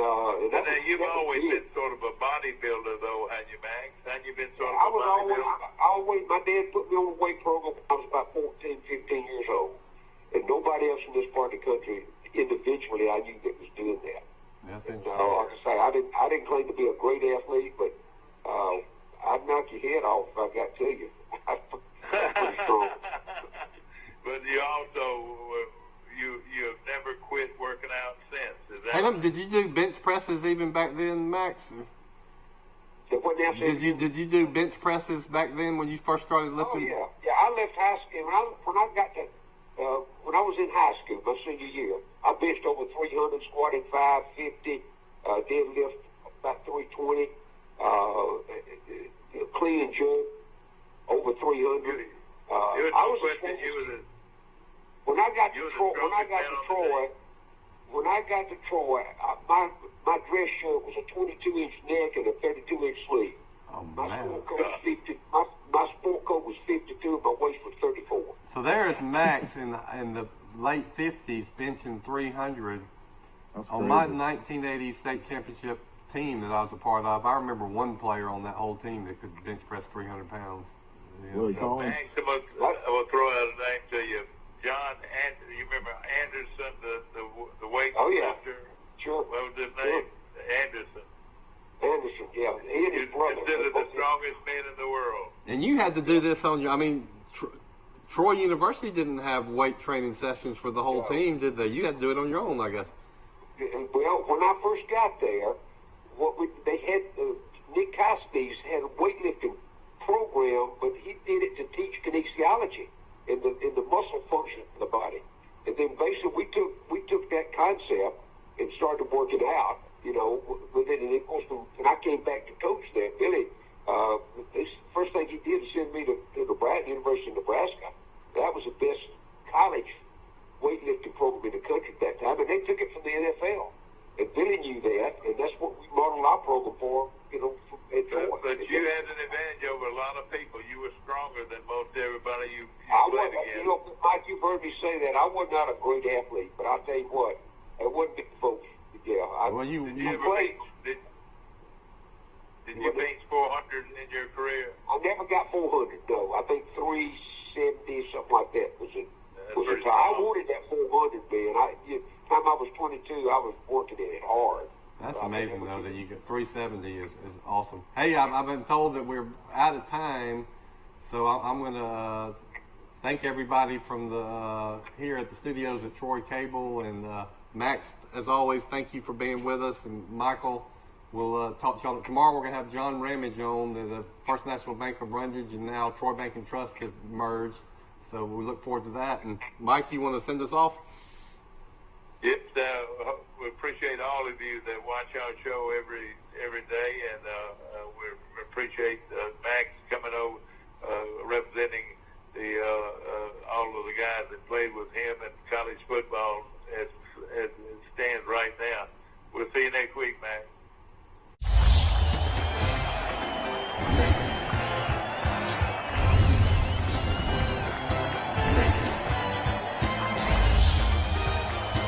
you've always been sort of a bodybuilder, though, hadn't you, Max? Hadn't you been sort of
a bodybuilder? My dad put me on a weight program when I was about 14, 15 years old, and nobody else in this part of the country individually I knew that was doing that.
That's
and, like I say, I didn't claim to be a great athlete, but I'd knock your head off if I got to you. I'm pretty strong.
But you also you've never quit working out since. Is that
right? Did you do bench presses even back then, Max? Did you do bench presses back then when you first started lifting?
Oh yeah. I left high school when I got to when I was in high school, my senior year. I benched over 300, squatted 550, deadlift about 320, Troy, my dress shirt was a 22-inch neck and a 32-inch sleeve.
Oh,
my
man.
sport coat was 50. My sport coat was 52, and my waist was 34.
So there's Max in the late 50s benching 300 on my 1980 state championship team that I was a part of. I remember one player on that whole team that could bench press 300 pounds.
Willie Collins.
Max, I will throw out a name to you. John, you remember Anderson, the weight lifter?
Sure.
What was his name? Anderson.
Anderson, yeah. He and his brother.
Considered the strongest man in the world.
And you had to do this on your, Troy University didn't have weight training sessions for the whole team, did they? You had to do it on your own, I guess.
Well, when I first got there, they had, Nick Cospey's had a weightlifting program, but he did it to teach kinesiology in the muscle function of the body. And then basically we took that concept and started working out, with it. And of course, when I came back to coach there, Billy, the first thing he did is send me to University of Nebraska. That was the best college weightlifting program in the country at that time, and they took it from the NFL. And Billy knew that, and that's what we modeled our program for, at Troy.
But you had an advantage over a lot of people. You were stronger than most everybody you played against.
Mike, you've heard me say that. I was not a great athlete, but I'll tell you what, it wasn't big folks. Yeah,
did you bench 400 in your career?
I never got 400, no. I think 370, something like that was it. I wanted that 400, man. Time I was 22, I was working at it hard.
That's amazing, though, that you get 370 is awesome. Hey, I've been told that we're out of time, so I'm going to thank everybody from here at the studios at Troy Cable. And Max, as always, thank you for being with us. And Michael, we'll talk to y'all tomorrow. We're going to have John Ramage on, the First National Bank of Brundage, and now Troy Bank and Trust have merged. So we look forward to that. And Mike, you want to send us off?
Yep, we appreciate all of you that watch our show every day, and we appreciate Max coming over, representing all of the guys that played with him in college football